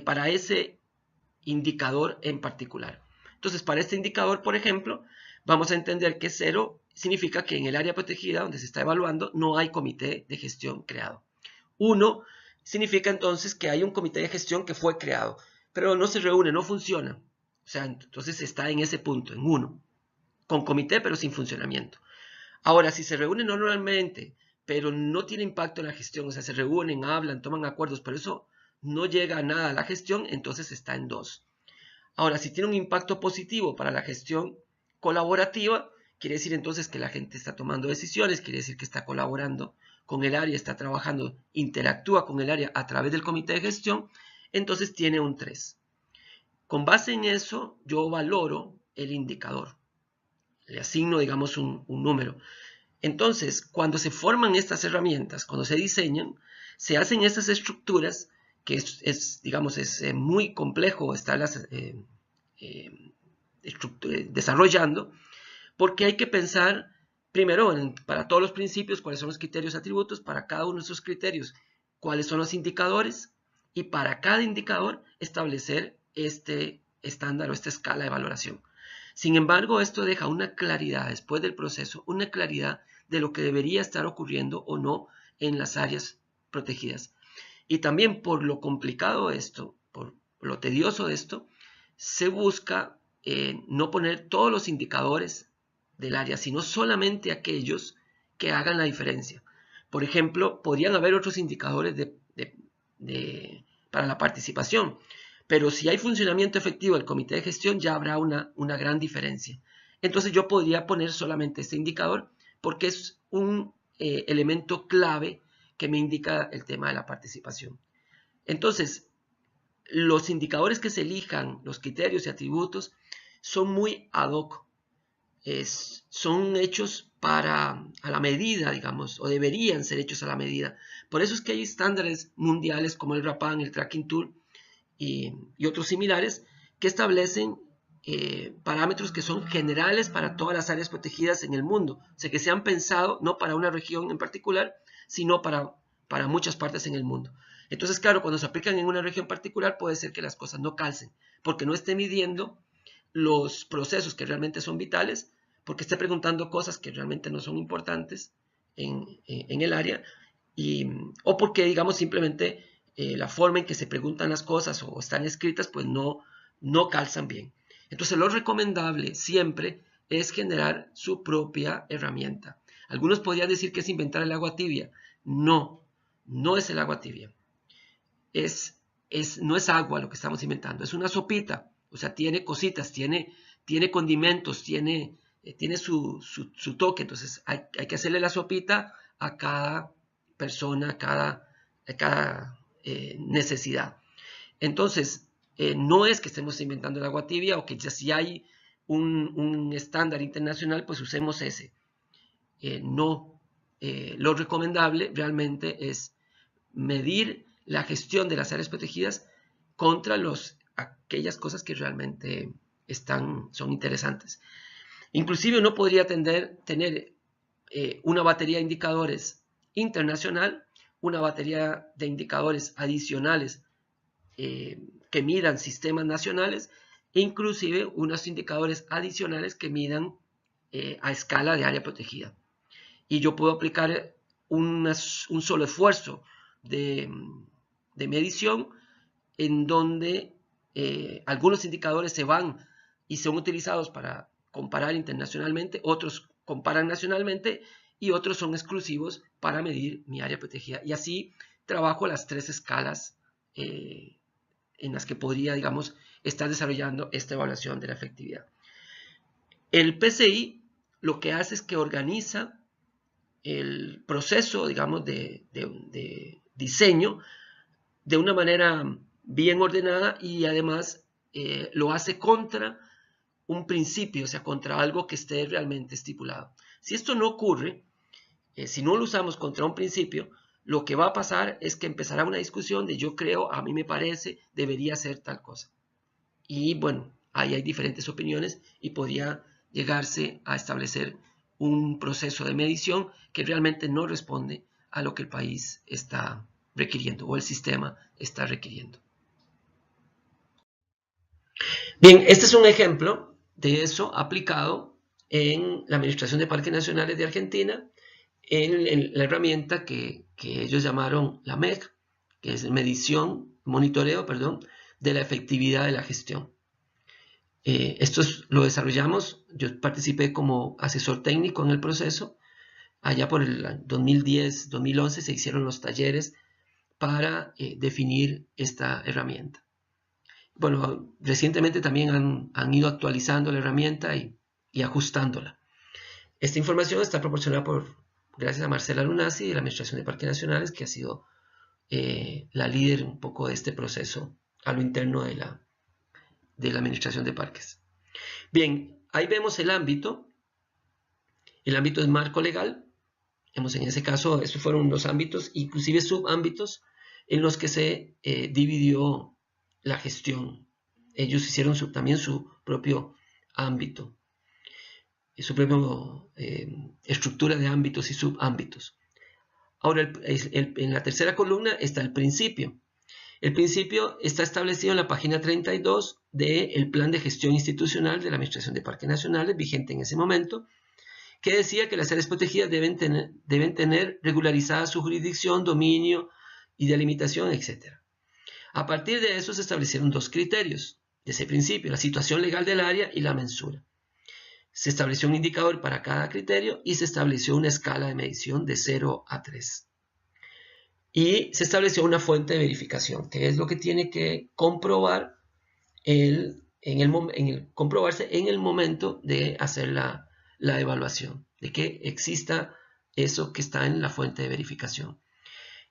para ese indicador en particular. Entonces, para este indicador, por ejemplo, vamos a entender que 0 significa que en el área protegida donde se está evaluando no hay comité de gestión creado. 1 significa entonces que hay un comité de gestión que fue creado, pero no se reúne, no funciona. O sea, entonces está en ese punto, en 1, con comité pero sin funcionamiento. Ahora, si se reúnen normalmente, pero no tiene impacto en la gestión, o sea, se reúnen, hablan, toman acuerdos, pero eso no llega a nada a la gestión, entonces está en 2. Ahora, si tiene un impacto positivo para la gestión colaborativa, quiere decir entonces que la gente está tomando decisiones, quiere decir que está colaborando con el área, está trabajando, interactúa con el área a través del comité de gestión, entonces tiene un 3. Con base en eso, yo valoro el indicador. Le asigno, digamos, un número. Entonces, cuando se forman estas herramientas, cuando se diseñan, se hacen estas estructuras, que digamos, es muy complejo estarlas desarrollando, porque hay que pensar primero para todos los principios cuáles son los criterios atributos, para cada uno de esos criterios cuáles son los indicadores, y para cada indicador establecer este estándar o esta escala de valoración. Sin embargo, esto deja una claridad después del proceso, una claridad de lo que debería estar ocurriendo o no en las áreas protegidas. Y también por lo complicado de esto, por lo tedioso de esto, se busca no poner todos los indicadores del área, sino solamente aquellos que hagan la diferencia. Por ejemplo, podrían haber otros indicadores para la participación, pero si hay funcionamiento efectivo del comité de gestión, ya habrá una gran diferencia. Entonces yo podría poner solamente este indicador porque es un elemento clave que me indica el tema de la participación. Entonces, los indicadores que se elijan, los criterios y atributos, son muy ad hoc. Son hechos a la medida, digamos, o deberían ser hechos a la medida. Por eso es que hay estándares mundiales como el RAPAN, el Tracking Tool y otros similares que establecen parámetros que son generales para todas las áreas protegidas en el mundo. O sea, que se han pensado no para una región en particular, sino para muchas partes en el mundo. Entonces, claro, cuando se aplican en una región particular puede ser que las cosas no calcen, porque no esté midiendo los procesos que realmente son vitales, porque esté preguntando cosas que realmente no son importantes en el área, o porque, digamos, simplemente la forma en que se preguntan las cosas o están escritas, pues no calzan bien. Entonces, lo recomendable siempre es generar su propia herramienta. Algunos podrían decir que es inventar el agua tibia. No, no es el agua tibia. No es agua lo que estamos inventando, es una sopita. O sea, tiene cositas, tiene condimentos, tiene su toque. Entonces, hay que hacerle la sopita a cada persona, a cada necesidad. Entonces, no es que estemos inventando el agua tibia o que ya si hay un estándar internacional, pues usemos ese. No, lo recomendable realmente es medir la gestión de las áreas protegidas contra aquellas cosas que realmente son interesantes. Inclusive uno podría tener una batería de indicadores internacional, una batería de indicadores adicionales que midan sistemas nacionales e inclusive unos indicadores adicionales que midan a escala de área protegida. Y yo puedo aplicar un solo esfuerzo de medición en donde algunos indicadores se van y son utilizados para comparar internacionalmente, otros comparan nacionalmente y otros son exclusivos para medir mi área protegida. Y así trabajo las 3 escalas en las que podría, digamos, estar desarrollando esta evaluación de la efectividad. El PCI lo que hace es que organiza el proceso, digamos, de diseño de una manera bien ordenada y además lo hace contra un principio, o sea, contra algo que esté realmente estipulado. Si esto no ocurre, si no lo usamos contra un principio, lo que va a pasar es que empezará una discusión de yo creo, a mí me parece, debería ser tal cosa. Y bueno, ahí hay diferentes opiniones y podría llegarse a establecer un proceso de medición que realmente no responde a lo que el país está requiriendo o el sistema está requiriendo. Bien, este es un ejemplo de eso aplicado en la Administración de Parques Nacionales de Argentina, en la herramienta que ellos llamaron la MEG, que es monitoreo, perdón, de la efectividad de la gestión. Esto lo desarrollamos, yo participé como asesor técnico en el proceso. Allá por el 2010, 2011 se hicieron los talleres para definir esta herramienta. Bueno, recientemente también han ido actualizando la herramienta y ajustándola. Esta información está proporcionada gracias a Marcela Lunasi de la Administración de Parques Nacionales, que ha sido la líder un poco de este proceso a lo interno de la Administración de Parques. Bien, ahí vemos el ámbito. El ámbito es marco legal. En ese caso, estos fueron los ámbitos, inclusive subámbitos, en los que se dividió la gestión. Ellos hicieron también su propio ámbito, su propia estructura de ámbitos y subámbitos. Ahora, en la tercera columna está el principio. El principio está establecido en la página 32 del Plan de Gestión Institucional de la Administración de Parques Nacionales, vigente en ese momento, que decía que las áreas protegidas deben tener regularizada su jurisdicción, dominio y delimitación, etc. A partir de eso se establecieron dos criterios de ese principio: la situación legal del área y la mensura. Se estableció un indicador para cada criterio y se estableció una escala de medición de 0 a 3. Y se estableció una fuente de verificación, que es lo que tiene que comprobar comprobarse en el momento de hacer la evaluación, de que exista eso que está en la fuente de verificación.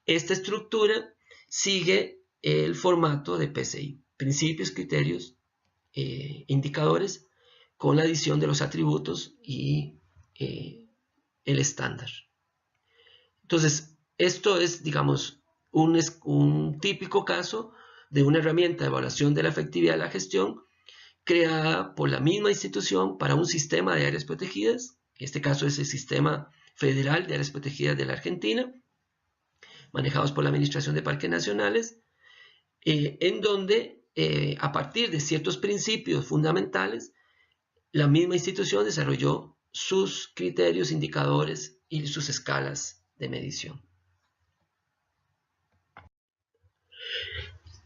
Esta estructura sigue el formato de PCI: principios, criterios, indicadores, con la adición de los atributos y el estándar. Entonces, esto es, digamos, un típico caso de una herramienta de evaluación de la efectividad de la gestión creada por la misma institución para un sistema de áreas protegidas. En este caso es el Sistema Federal de Áreas Protegidas de la Argentina, manejados por la Administración de Parques Nacionales, en donde a partir de ciertos principios fundamentales, la misma institución desarrolló sus criterios, indicadores y sus escalas de medición.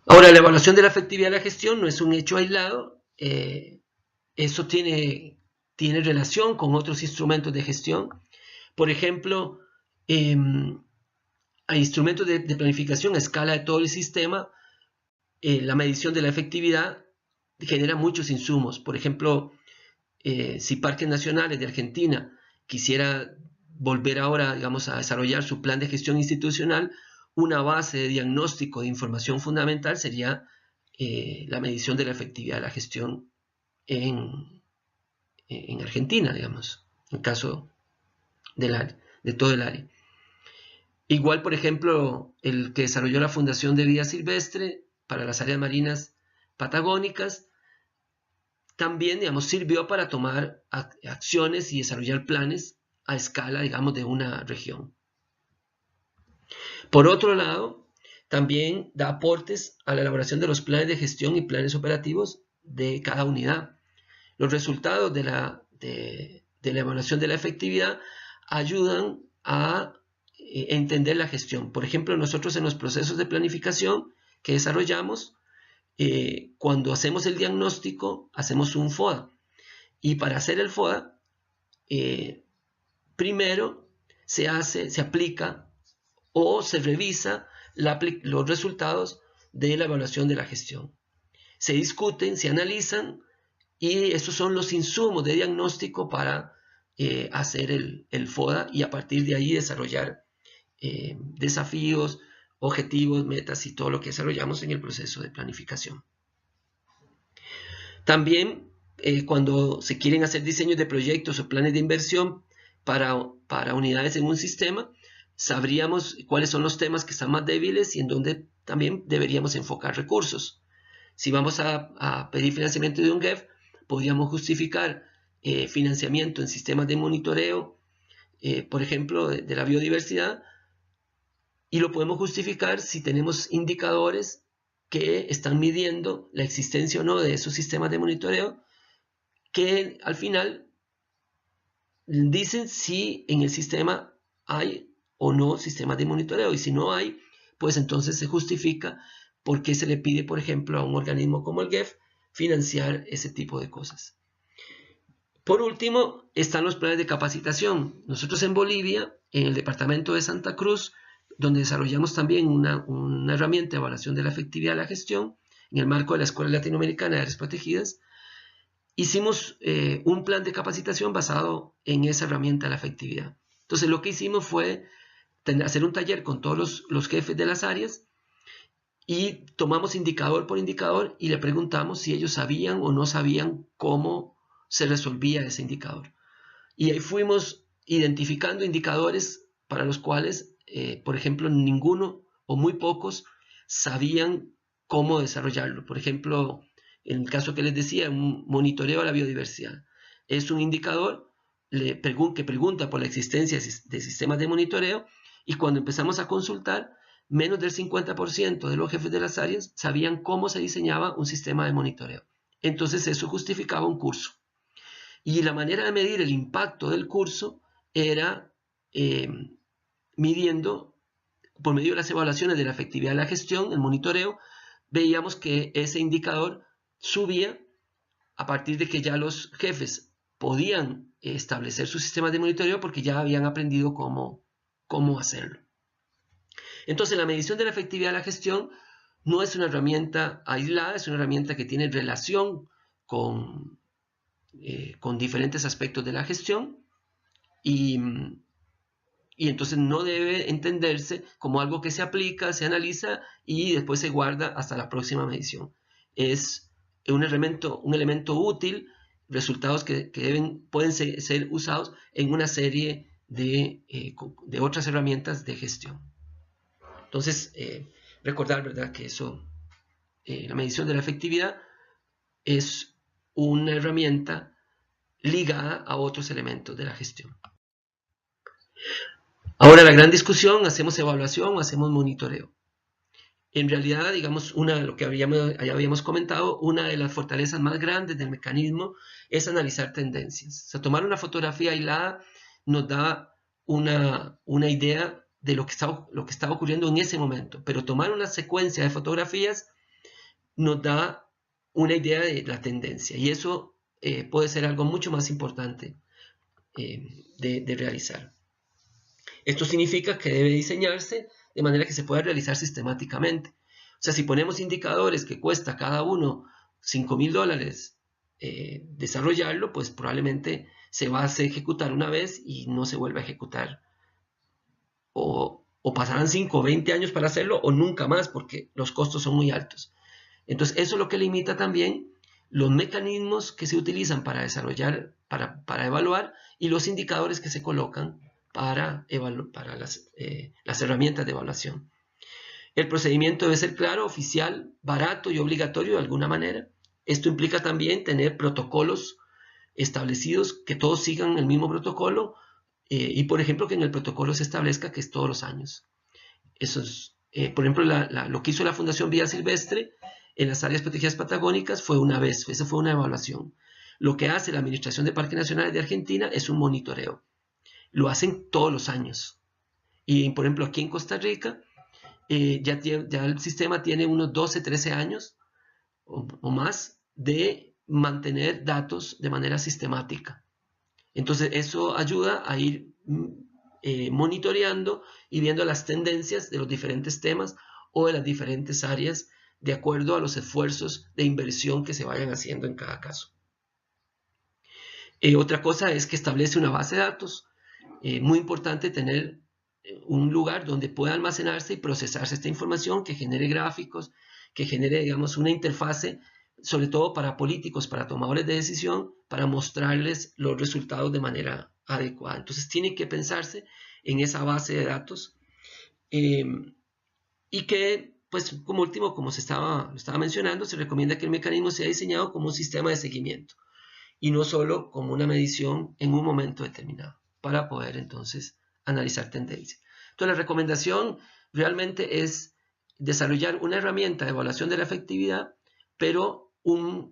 Ahora, la evaluación de la efectividad de la gestión no es un hecho aislado. Eso tiene relación con otros instrumentos de gestión. Por ejemplo, hay instrumentos de planificación a escala de todo el sistema. La medición de la efectividad genera muchos insumos. Por ejemplo, si Parques Nacionales de Argentina quisiera volver ahora, digamos, a desarrollar su plan de gestión institucional, una base de diagnóstico de información fundamental sería la medición de la efectividad de la gestión en Argentina, digamos, en caso de todo el área. Igual, por ejemplo, el que desarrolló la Fundación de Vida Silvestre para las áreas marinas patagónicas, también, digamos, sirvió para tomar acciones y desarrollar planes a escala, digamos, de una región. Por otro lado, también da aportes a la elaboración de los planes de gestión y planes operativos de cada unidad. Los resultados de la evaluación de la efectividad ayudan a entender la gestión. Por ejemplo, nosotros en los procesos de planificación que desarrollamos, cuando hacemos el diagnóstico, hacemos un FODA. Y para hacer el FODA, primero se aplica o se revisa los resultados de la evaluación de la gestión. Se discuten, se analizan, y estos son los insumos de diagnóstico para hacer el FODA, y a partir de ahí desarrollar desafíos, objetivos, metas y todo lo que desarrollamos en el proceso de planificación. También cuando se quieren hacer diseños de proyectos o planes de inversión para unidades en un sistema, sabríamos cuáles son los temas que están más débiles y en donde también deberíamos enfocar recursos. Si vamos a pedir financiamiento de un GEF, podríamos justificar financiamiento en sistemas de monitoreo, por ejemplo, de la biodiversidad, y lo podemos justificar si tenemos indicadores que están midiendo la existencia o no de esos sistemas de monitoreo, que al final dicen si en el sistema hay o no sistemas de monitoreo, y si no hay, pues entonces se justifica por qué se le pide, por ejemplo, a un organismo como el GEF financiar ese tipo de cosas. Por último, están los planes de capacitación. Nosotros en Bolivia, en el departamento de Santa Cruz, donde desarrollamos también una herramienta de evaluación de la efectividad de la gestión, en el marco de la Escuela Latinoamericana de Áreas Protegidas, hicimos un plan de capacitación basado en esa herramienta de la efectividad. Entonces lo que hicimos fue hacer un taller con todos los jefes de las áreas y tomamos indicador por indicador y le preguntamos si ellos sabían o no sabían cómo se resolvía ese indicador. Y ahí fuimos identificando indicadores para los cuales, por ejemplo, ninguno o muy pocos sabían cómo desarrollarlo. Por ejemplo, en el caso que les decía, un monitoreo a la biodiversidad. Es un indicador que pregunta por la existencia de sistemas de monitoreo, y cuando empezamos a consultar, menos del 50% de los jefes de las áreas sabían cómo se diseñaba un sistema de monitoreo. Entonces eso justificaba un curso. Y la manera de medir el impacto del curso era midiendo, por medio de las evaluaciones de la efectividad de la gestión, el monitoreo, veíamos que ese indicador subía a partir de que ya los jefes podían establecer sus sistemas de monitoreo porque ya habían aprendido cómo hacerlo. Entonces, la medición de la efectividad de la gestión no es una herramienta aislada, es una herramienta que tiene relación con diferentes aspectos de la gestión, y entonces no debe entenderse como algo que se aplica, se analiza y después se guarda hasta la próxima medición. Es un elemento útil, resultados que pueden ser usados en una serie de otras herramientas de gestión. Entonces, recordar, ¿verdad?, que la medición de la efectividad es una herramienta ligada a otros elementos de la gestión. Ahora la gran discusión: ¿hacemos evaluación o hacemos monitoreo? En realidad, digamos, lo que habíamos comentado, una de las fortalezas más grandes del mecanismo es analizar tendencias. O sea, tomar una fotografía aislada nos da una idea de lo que está ocurriendo en ese momento, pero tomar una secuencia de fotografías nos da una idea de la tendencia, y eso puede ser algo mucho más importante de realizar. Esto significa que debe diseñarse de manera que se pueda realizar sistemáticamente. O sea, si ponemos indicadores que cuesta cada uno $5,000 desarrollarlo, pues probablemente se va a ejecutar una vez y no se vuelve a ejecutar. O pasarán 5 o 20 años para hacerlo, o nunca más, porque los costos son muy altos. Entonces, eso es lo que limita también los mecanismos que se utilizan para desarrollar, para evaluar, y los indicadores que se colocan para las herramientas de evaluación. El procedimiento debe ser claro, oficial, barato y obligatorio de alguna manera. Esto implica también tener protocolos establecidos, que todos sigan el mismo protocolo, y por ejemplo que en el protocolo se establezca que es todos los años. Eso es, por ejemplo, lo que hizo la Fundación Vida Silvestre en las áreas protegidas patagónicas fue una vez, esa fue una evaluación. Lo que hace la Administración de Parques Nacionales de Argentina es un monitoreo. Lo hacen todos los años. Y por ejemplo aquí en Costa Rica ya el sistema tiene unos 12, 13 años o más de mantener datos de manera sistemática. Entonces eso ayuda a ir monitoreando y viendo las tendencias de los diferentes temas o de las diferentes áreas de acuerdo a los esfuerzos de inversión que se vayan haciendo en cada caso. Otra cosa es que establece una base de datos. Muy importante tener un lugar donde pueda almacenarse y procesarse esta información, que genere gráficos, que genere, digamos, una interfase, sobre todo para políticos, para tomadores de decisión, para mostrarles los resultados de manera adecuada. Entonces tiene que pensarse en esa base de datos, y que, pues, como último, como lo estaba mencionando, se recomienda que el mecanismo sea diseñado como un sistema de seguimiento y no solo como una medición en un momento determinado, para poder entonces analizar tendencias. Entonces la recomendación realmente es desarrollar una herramienta de evaluación de la efectividad, pero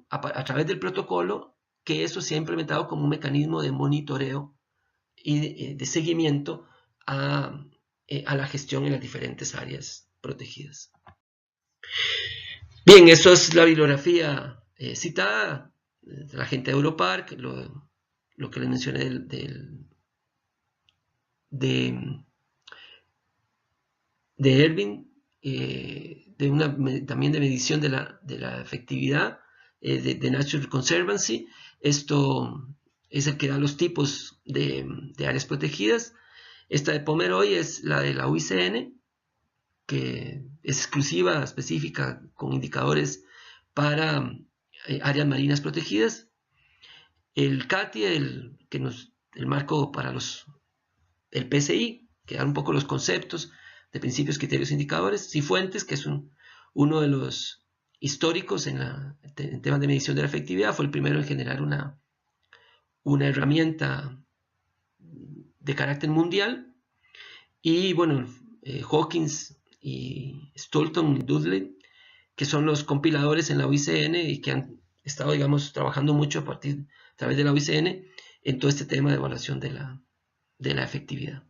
a través del protocolo, que eso se ha implementado como un mecanismo de monitoreo y de seguimiento a la gestión en las diferentes áreas protegidas. Bien, eso es la bibliografía citada de la gente de Europarc, lo que les mencioné de Ervin, también de medición de la efectividad de Nature Conservancy. Esto es el que da los tipos de áreas protegidas. Esta de Pomeroy es la de la UICN, que es exclusiva, específica, con indicadores para áreas marinas protegidas. El CATI, el marco para el PCI, que da un poco los conceptos de principios, criterios, indicadores. Cifuentes, que es uno de los históricos en temas de medición de la efectividad, fue el primero en generar una herramienta de carácter mundial. Y bueno, Hawkins y Stolton y Dudley, que son los compiladores en la UICN y que han estado, digamos, trabajando mucho a través de la UICN en todo este tema de evaluación de la efectividad.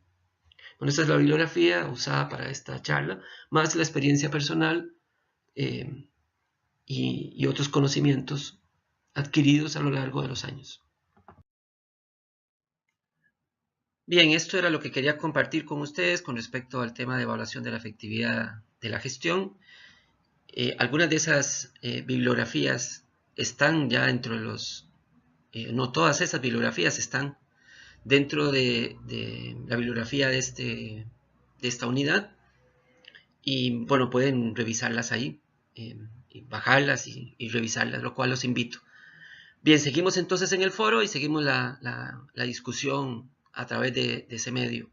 Bueno, esta es la bibliografía usada para esta charla, más la experiencia personal y otros conocimientos adquiridos a lo largo de los años. Bien, esto era lo que quería compartir con ustedes con respecto al tema de evaluación de la efectividad de la gestión. Algunas de esas bibliografías están ya dentro de no todas esas bibliografías están dentro de la bibliografía de esta unidad. Y bueno, pueden revisarlas ahí, y bajarlas y revisarlas, lo cual los invito. Bien, seguimos entonces en el foro y seguimos la discusión a través de ese medio.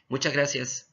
Muchas gracias.